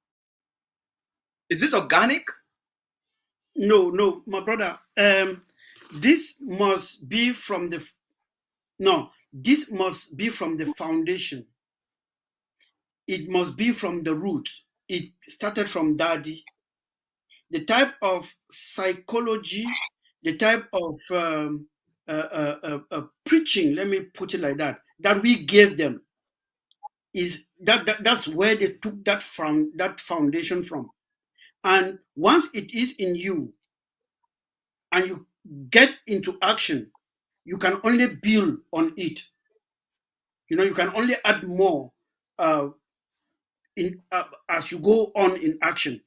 Is this organic? no, my brother. This must be from the no. This must be from the foundation. It must be from the roots. It started from daddy. The type of psychology, the type of preaching, let me put it like that, that we gave them is that's where they took that from, that foundation from. And once it is in you and you get into action, you can only build on it. You know, you can only add more uh, as you go on in action,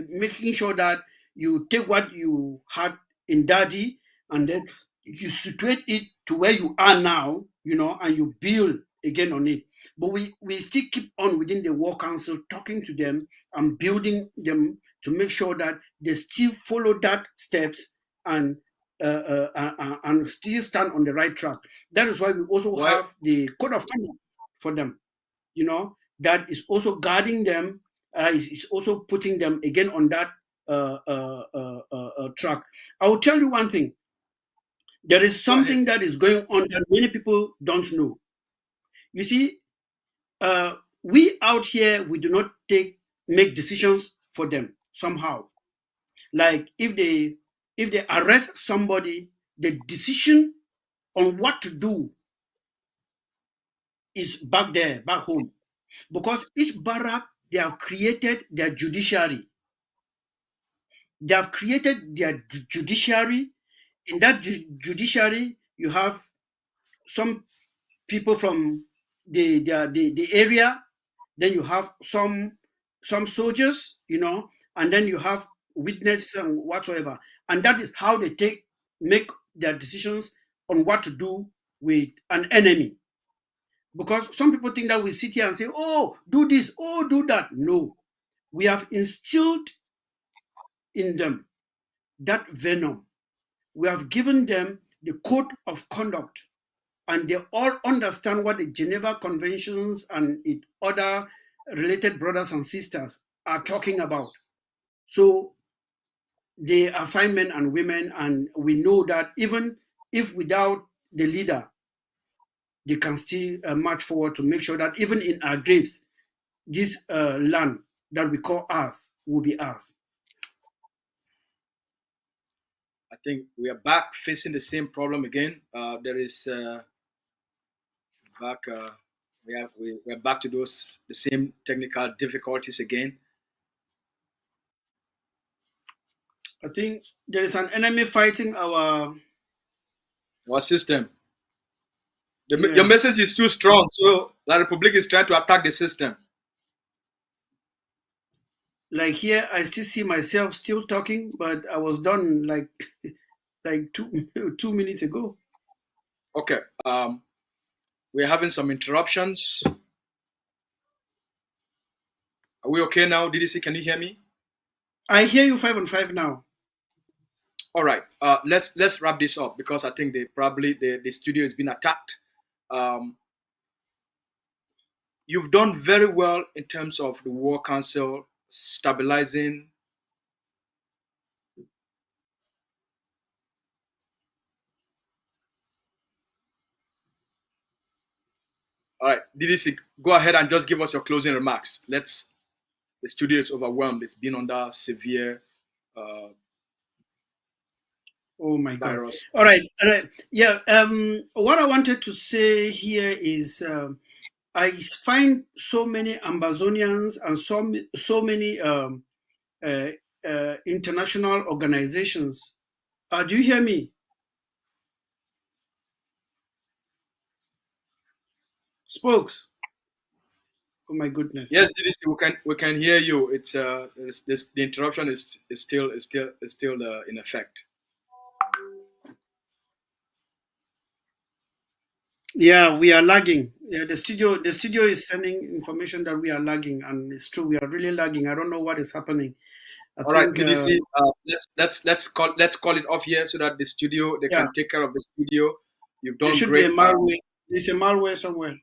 making sure that you take what you had in daddy and then you situate it to where you are now, and you build again on it. But we still keep on within the war council, talking to them and building them to make sure that they still follow that steps and and still stand on the right track. That is why we also Why? have the code of conduct for them, that is also guarding them, is also putting them again on that track. I will tell you one thing. There is Go ahead. something that is going on that many people don't know. You see, we out here, we do not make decisions for them somehow. Like if they arrest somebody, the decision on what to do is back there, back home. Because each barrack, they have created their judiciary. They have created their judiciary. In that judiciary, you have some people from the area. Then you have some soldiers, and then you have witnesses and whatsoever. And that is how they make their decisions on what to do with an enemy. Because some people think that we sit here and say, oh, do this, oh, do that. No. We have instilled in them that venom. We have given them the code of conduct, and they all understand what the Geneva Conventions and other related brothers and sisters are talking about. So they are fine men and women, and we know that even if without the leader, they can still march forward to make sure that even in our graves, this land that we call ours will be ours. I think we are back facing the same problem again. There is back. We are back to the same technical difficulties again. I think there is an enemy fighting Our system. Yeah. Your message is too strong, so La Republic is trying to attack the system. Like here, I still see myself still talking, but I was done like like 2 minutes ago. Okay. We're having some interruptions. Are we okay now? DDC, can you hear me? I hear you 5 on 5 now. All right. Let's wrap this up because I think the studio has been attacked. You've done very well in terms of the War Council stabilizing. All right, DDC, go ahead and just give us your closing remarks. The studio is overwhelmed. It's been under severe Oh my God. virus. All right. Yeah. What I wanted to say here is I find so many Ambazonians and so many international organizations. Do you hear me? Spokes. Oh my goodness. Yes, DDC, we can hear you. The interruption is still in effect. Yeah, we are lagging. Yeah, the studio is sending information that we are lagging, and it's true. We are really lagging. I don't know what is happening. All right, DDC, let's call it off here so that the studio they Yeah. can take care of the studio. You've There done should be a great. malware. There's a malware somewhere.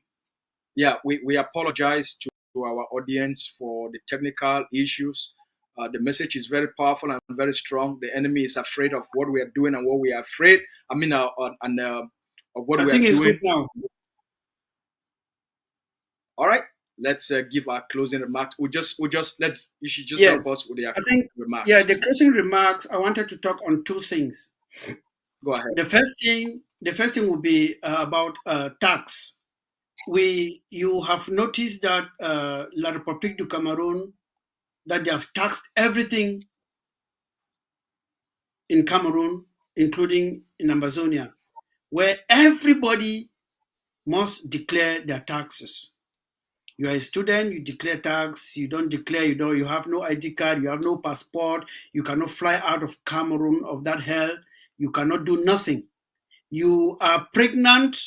Yeah, we apologize to our audience for the technical issues. The message is very powerful and very strong. The enemy is afraid of what we are doing and what we are afraid. I mean, of what I we think are it's doing. good now. All right, let's give our closing remarks. You should just Yes. help us with your I think remarks. Yeah, the closing remarks. I wanted to talk on two things. Go ahead. The first thing will be about tax. You have noticed that La République du Cameroon, that they have taxed everything in Cameroon, including in Ambazonia, where everybody must declare their taxes. You are a student, you declare tax. You don't declare, you have no ID card, you have no passport, you cannot fly out of Cameroon, of that hell. You cannot do nothing. You are pregnant,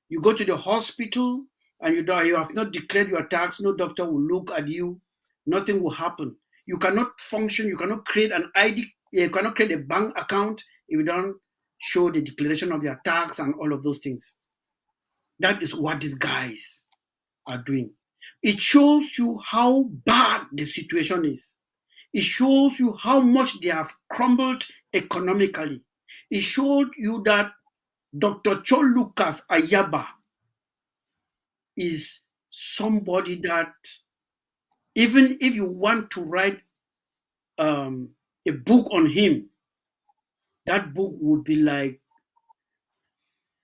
you go to the hospital, and you have not declared your tax. No doctor will look at you. Nothing will happen. You cannot function. You cannot create an ID. You cannot create a bank account if you don't show the declaration of your tax and all of those things. That is what these guys are doing. It shows you how bad the situation is. It shows you how much they have crumbled economically. It showed you that Dr. Cho Lucas Ayaba is somebody that, even if you want to write a book on him, that book would be like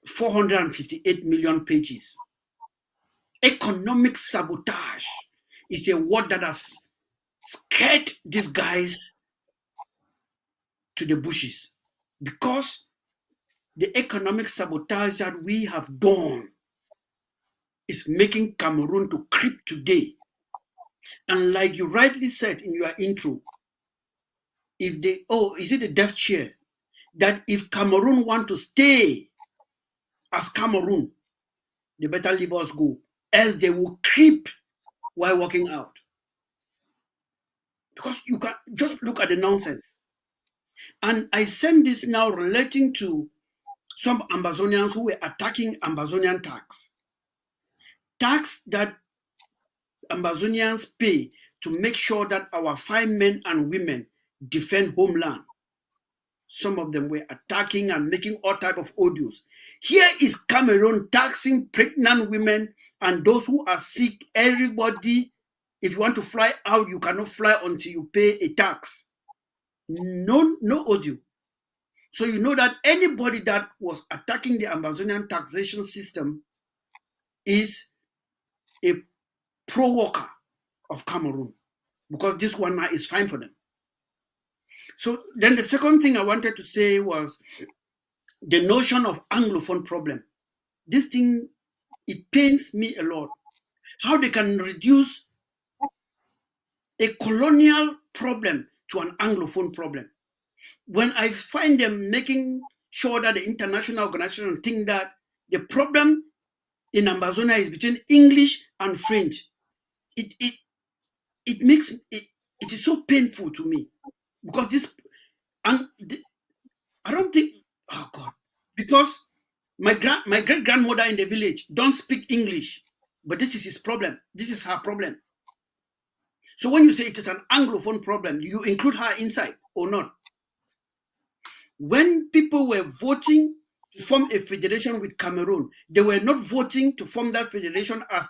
458 million pages. Economic sabotage is a word that has scared these guys to the bushes, because the economic sabotage that we have done is making Cameroon to creep today. And like you rightly said in your intro, if they, is it the death chair? That if Cameroon want to stay as Cameroon, they better leave us go, else they will creep while walking out. Because you can just look at the nonsense. And I send this now relating to some Ambazonians who were attacking Ambazonian tax. Tax that Ambazonians pay to make sure that our fine men and women defend homeland. Some of them were attacking and making all type of audios. Here is Cameroon taxing pregnant women and those who are sick. Everybody, if you want to fly out, you cannot fly until you pay a tax. No audio. So you know that anybody that was attacking the Ambazonian taxation system is a pro-worker of Cameroon, because this one now is fine for them. So then the second thing I wanted to say was the notion of Anglophone problem. This thing, it pains me a lot. How they can reduce a colonial problem to an Anglophone problem. When I find them making sure that the international organization think that the problem in Ambazonia is between English and French, it makes it is so painful to me, because I don't think, oh God, because my great grandmother in the village don't speak English, but this is his problem. This is her problem. So when you say it is an Anglophone problem, you include her inside or not? When people were voting to form a federation with Cameroon, they were not voting to form that federation as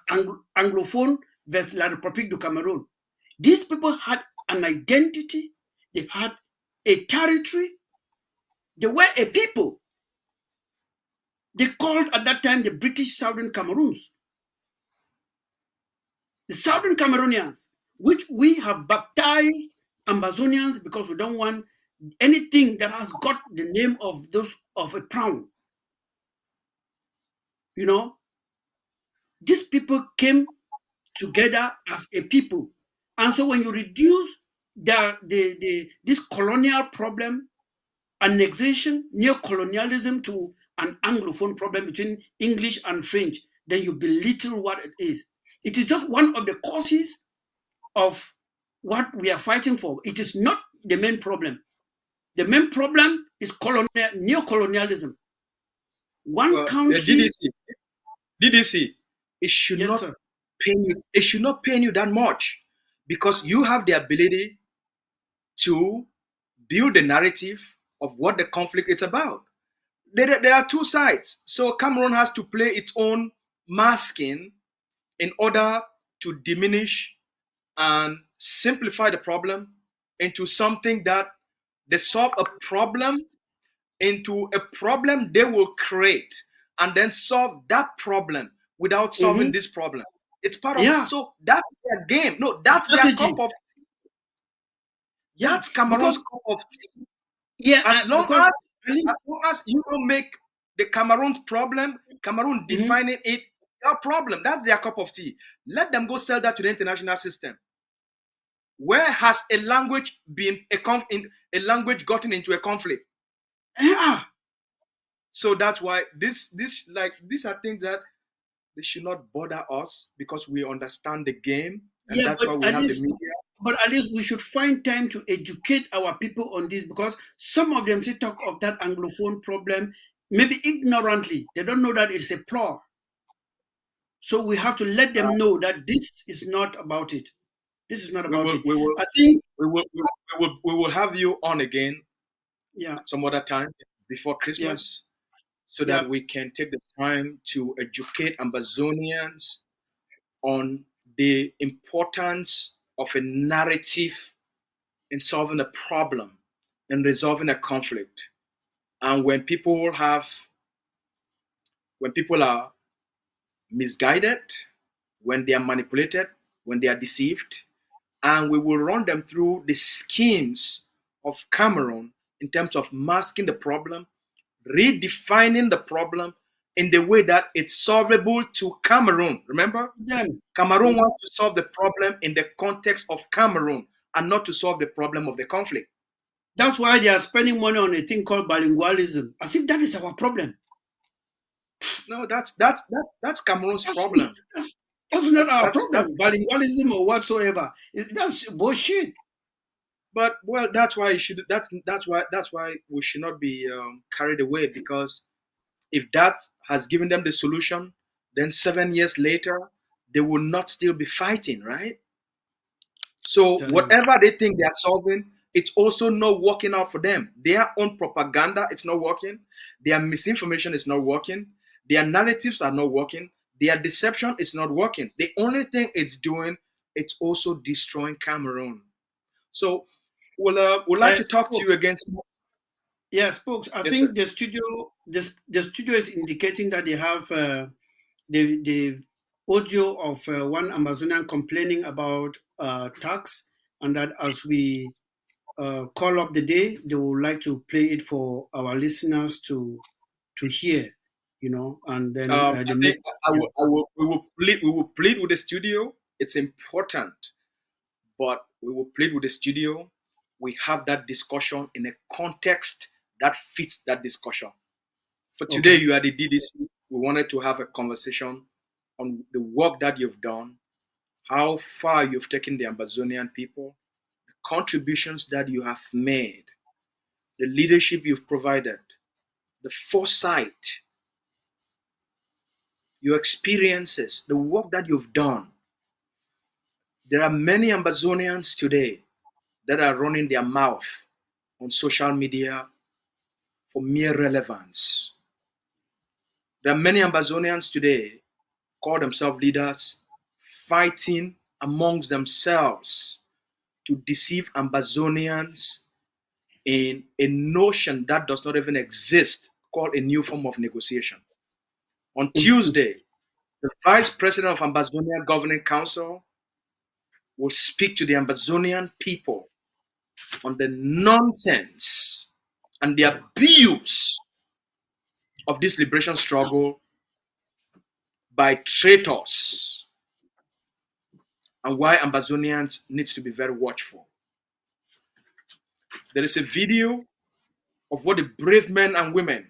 Anglophone versus La République du Cameroun. These people had an identity, they had a territory, they were a people. They called at that time the British Southern Cameroons. The Southern Cameroonians, which we have baptized Ambazonians because we don't want anything that has got the name of those of a crown. You know, these people came together as a people. And so when you reduce this colonial problem, annexation, neo-colonialism to an Anglophone problem between English and French, then you belittle what it is. It is just one of the causes of what we are fighting for. It is not the main problem. The main problem is neo-colonialism. One country. DDC, it should Yes, not sir. pain you. It should not pain you that much, because you have the ability to build the narrative of what the conflict is about. There are two sides. So Cameroon has to play its own masking in order to diminish and simplify the problem into something that they solve a problem into a problem they will create, and then solve that problem without solving this problem. It's part of, so that's their game. No, that's strategy. Their cup of, that's Cameroon's cup of tea. Yeah, as long as you don't make the Cameroon problem, Cameroon defining it your problem, that's their cup of tea. Let them go sell that to the international system. Where has a language been a language gotten into a conflict? Yeah. So that's why these are things that they should not bother us because we understand the game, and Yeah, that's why we have the media. but at least we should find time to educate our people on this, because some of them still talk of that anglophone problem, maybe ignorantly. They don't know that it's a flaw. So we have to let them know that this is not about it. This is not We about will it. we will I think, we will have you on again yeah, some other time before yeah, Christmas so yeah, that we can take the time to educate Ambazonians on the importance of a narrative in solving a problem and resolving a conflict. And when people are misguided, when they are manipulated, when they are deceived, and we will run them through the schemes of Cameroon in terms of masking the problem, redefining the problem in the way that it's solvable to Cameroon. Remember, them. Cameroon Mhm. wants to solve the problem in the context of Cameroon and not to solve the problem of the conflict. That's why they are spending money on a thing called bilingualism, as if that is our problem. No, that's Cameroon's That's not, problem. that's not our That's problem. Bilingualism or whatsoever. That's bullshit. But well, that's why you should. That's why we should not be carried away because if that has given them the solution, then 7 years later they will not still be fighting, right? So Telling you. whatever they think they are solving, it's also not working out for them. Their own propaganda, it's not working. Their misinformation is not working. Their narratives are not working. Their deception is not working. The only thing it's doing, it's also destroying Cameroon. So we'll like to talk to you Spokes. again. Yeah, Spokes. I Yes, sir. think the studio is indicating that they have the audio of one Amazonian complaining about tax, and that as we call up the day, they would like to play it for our listeners to hear, and then I the next. think we will plead with the studio. It's important, but we will plead with the studio. We have that discussion in a context that fits that discussion. For today, Okay. you are the DDC. We wanted to have a conversation on the work that you've done, how far you've taken the Ambazonian people, the contributions that you have made, the leadership you've provided, the foresight, your experiences, the work that you've done. There are many Ambazonians today that are running their mouth on social media for mere relevance. There are many Ambazonians today call themselves leaders fighting amongst themselves to deceive Ambazonians in a notion that does not even exist called a new form of negotiation. On Tuesday, the Vice President of Ambazonian Governing Council will speak to the Ambazonian people on the nonsense and the abuse of this liberation struggle by traitors and why Ambazonians needs to be very watchful. There is a video of what the brave men and women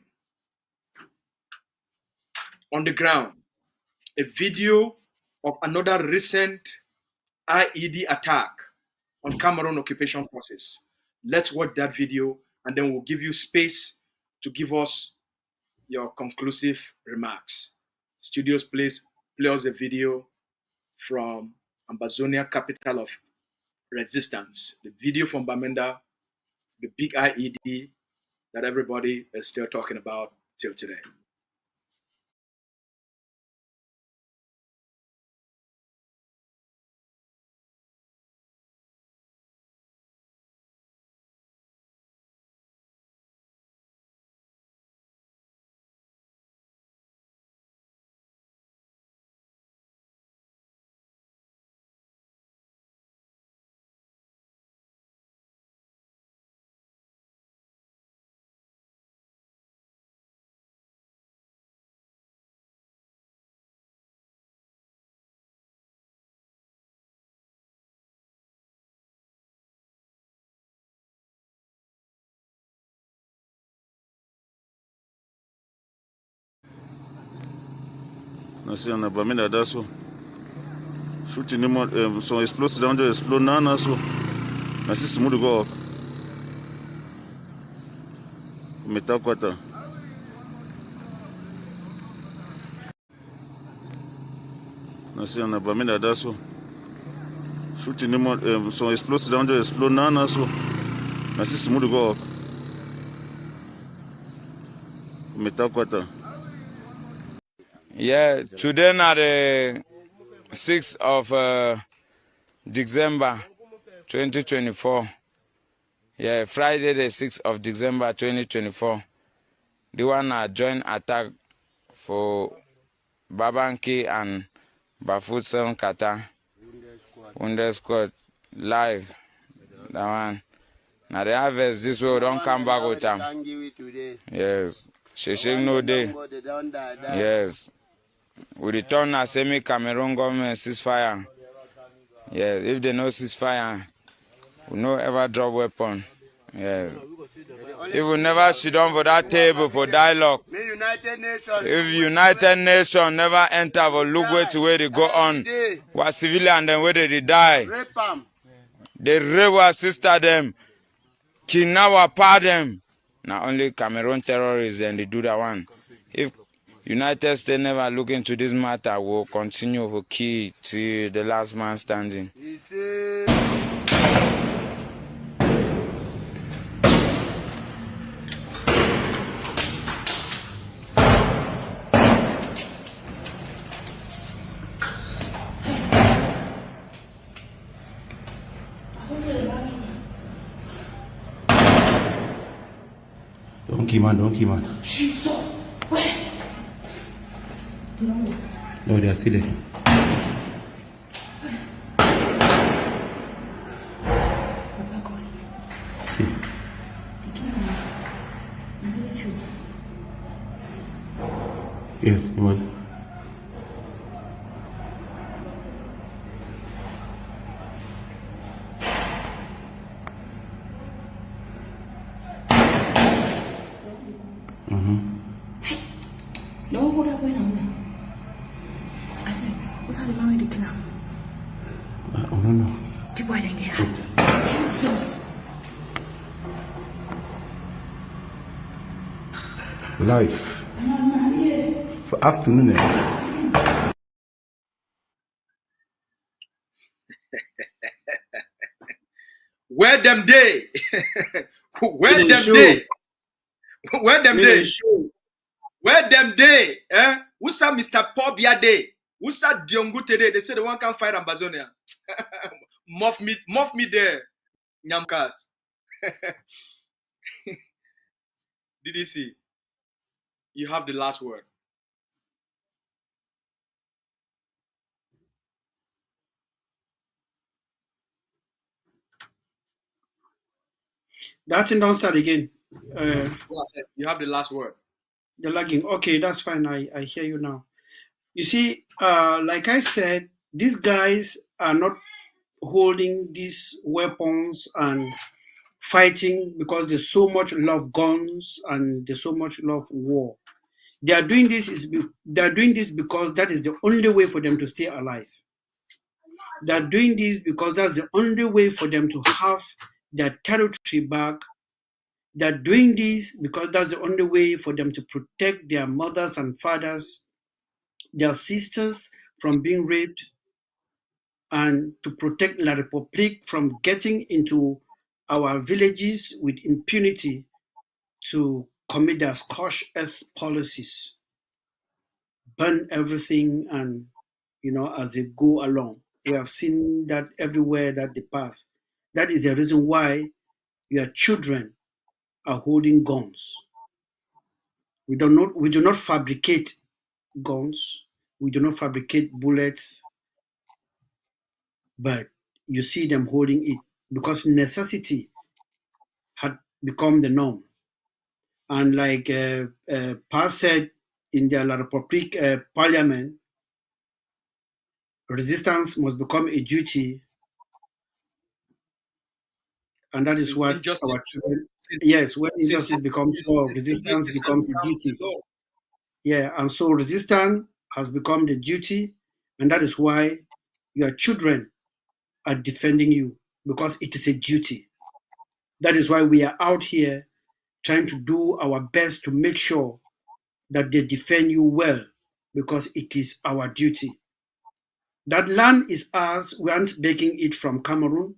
on the ground, a video of another recent IED attack on Cameroon occupation forces. Let's watch that video and then we'll give you space to give us your conclusive remarks. Studios, please play us a video from Ambazonia, capital of resistance. The video from Bamenda, the big IED that everybody is still talking about till today. Nasi ana bamina daso. Shooting him so explosive down there explode nana so. Nasi smooth go. Metakwata. Nasi ana bamina daso. Shooting him so explosive down there explode nana so. Nasi smooth go. Metakwata. Yeah, today na the 6th of December 2024. Yeah, Friday the 6th of December 2024. The one na joint attack for Babanki and Bafut 7 Kata. Wounded squad live. That one. Now the harvest this way don't come back with them. Yes. Shishing no day. Yes. We return a semi-Cameroon government ceasefire. Yes, if they no ceasefire, we no ever drop weapon. Yes. If we never sit down for that table for dialogue, if United Nations never enter for look where they go on, what civilian then where they die, they rape our sister them, kidnap our pa them. Now only Cameroon terrorists and they do that one. If United States never look into this matter, will continue to kill till the last man standing. Donkey man. Jesus! Where? No, they are still there. See. Yes, man. No, what are we on? I said, what's happening now with the clown? Oh, no. People are in there. Jesus! Life. For afternoon. Where them day? Where them day? Where them day? Where them day? Eh? Who's that Mr. Pobia day? Who's that Diongu today? They say the one can fight Ambazonian. Muff me there. Nyamkas. Did you see? You have the last word. That thing don't start again. You have the last word. You're lagging. Okay, that's fine. I hear you now. You see, like I said, these guys are not holding these weapons and fighting because they so much love guns and they so much love war. They are doing this because that is the only way for them to stay alive. They are doing this because that's the only way for them to have their territory back. They are doing this because that's the only way for them to protect their mothers and fathers, their sisters from being raped, and to protect La République from getting into our villages with impunity to commit their scorched earth policies, burn everything, and as they go along. We have seen that everywhere that they pass. That is the reason why your children are holding guns. We do not fabricate guns. We do not fabricate bullets, but you see them holding it because necessity had become the norm. And like Paz said in the La République parliament, resistance must become a duty, and that is Since what injustice- our children. Yes, when injustice becomes law, resistance becomes a duty. Yeah, and so resistance has become the duty, and that is why your children are defending you, because it is a duty. That is why we are out here trying to do our best to make sure that they defend you well, because it is our duty. That land is ours. We aren't taking it from Cameroon.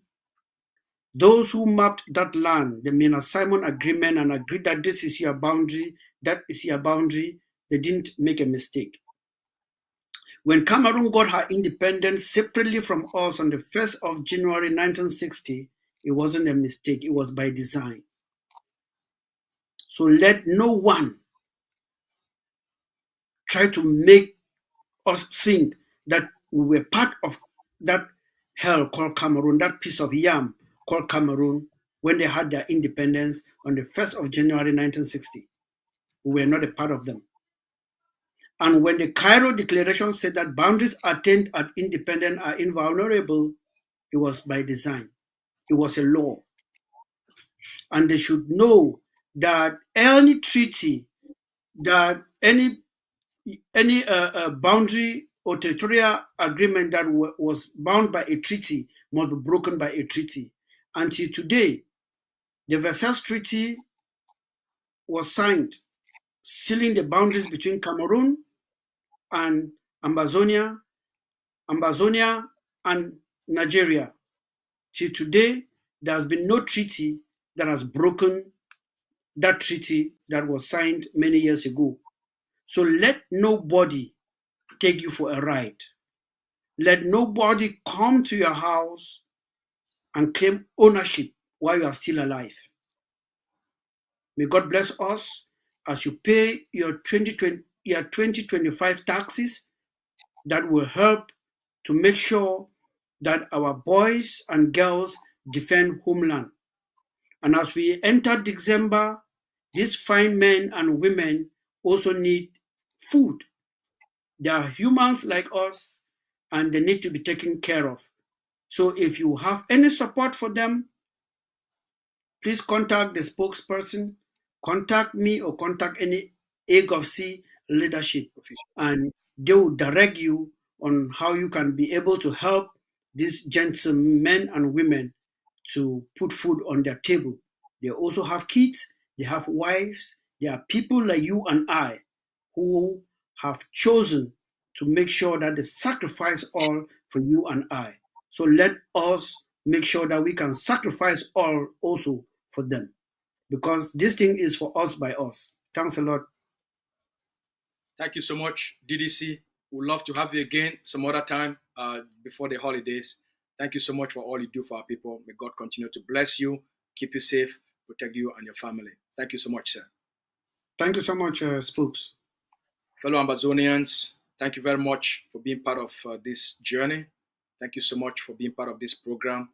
Those who mapped that land, the Mina Simon Agreement, and agreed that this is your boundary, that is your boundary, they didn't make a mistake. When Cameroon got her independence separately from us on the 1st of January 1960, it wasn't a mistake, it was by design. So let no one try to make us think that we were part of that hell called Cameroon, that piece of yam called Cameroon, when they had their independence on the 1st of January 1960. We were not a part of them. And when the Cairo Declaration said that boundaries attained at independence are invulnerable, it was by design. It was a law. And they should know that any treaty, that any boundary or territorial agreement that was bound by a treaty must be broken by a treaty. Until today, the Versailles Treaty was signed, sealing the boundaries between Cameroon and Ambazonia and Nigeria. Till today, there has been no treaty that has broken that treaty that was signed many years ago. So let nobody take you for a ride. Let nobody come to your house and claim ownership while you are still alive. May God bless us as you pay your 2025 taxes. That will help to make sure that our boys and girls defend homeland. And as we enter December, these fine men and women also need food. They are humans like us, and they need to be taken care of. So if you have any support for them, please contact the spokesperson, contact me, or contact any AGOVC leadership, and they will direct you on how you can be able to help these gentlemen and women to put food on their table. They also have kids, they have wives, they are people like you and I who have chosen to make sure that they sacrifice all for you and I. So let us make sure that we can sacrifice all also for them, because this thing is for us by us. Thanks a lot. Thank you so much, DDC. We'd love to have you again some other time before the holidays. Thank you so much for all you do for our people. May God continue to bless you, keep you safe, protect you and your family. Thank you so much, sir. Thank you so much, Spooks. Fellow Ambazonians, thank you very much for being part of this journey. Thank you so much for being part of this program.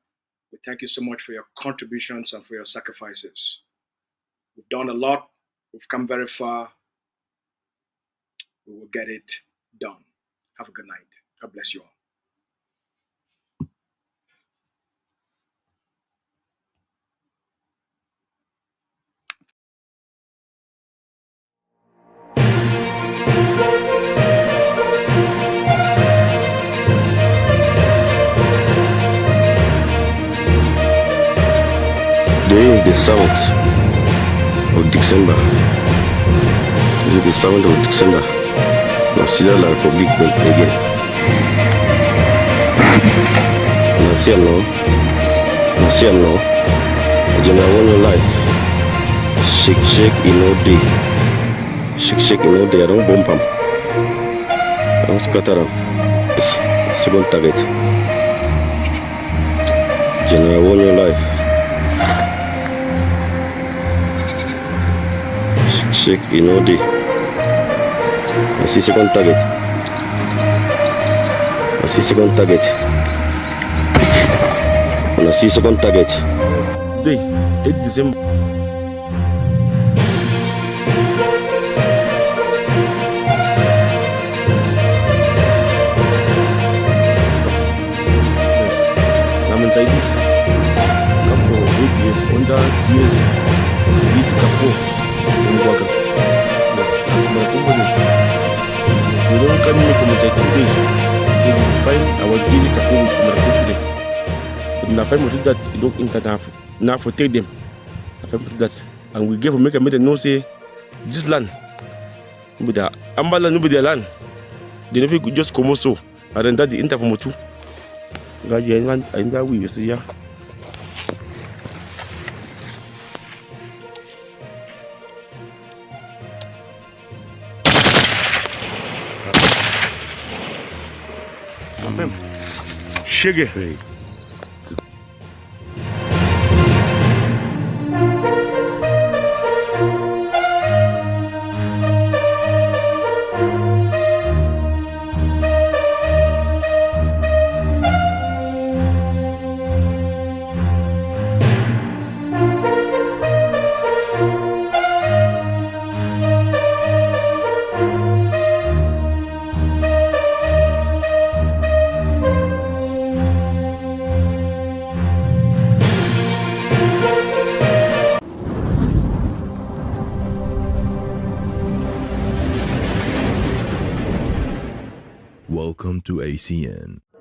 We thank you so much for your contributions and for your sacrifices. We've done a lot. We've come very far. We will get it done. Have a good night. God bless you all. Today is the 7th of December. This is the 7th of December. Now, Sierra La Republic again. Nasiam no. Agenda one your life. Shake in all day. Shake in all day. I don't bump 'em. I don't scatter 'em. It's second target. Agenda one your life. Shake in all day. I see second target. And I see second target. Day 8 December. Yes. I'm inside this. Come for ATF under DSD. Come for. Yes, I'm going to come me from inside the base. So we find our daily capable to but na find motive that you don't enter now for take them. I find that and we give make a meeting no say this land but the Ambaland no be their land. They never just come so and then that the enter for motu. God yeah and that we see ya. Chega. Welcome to ACN.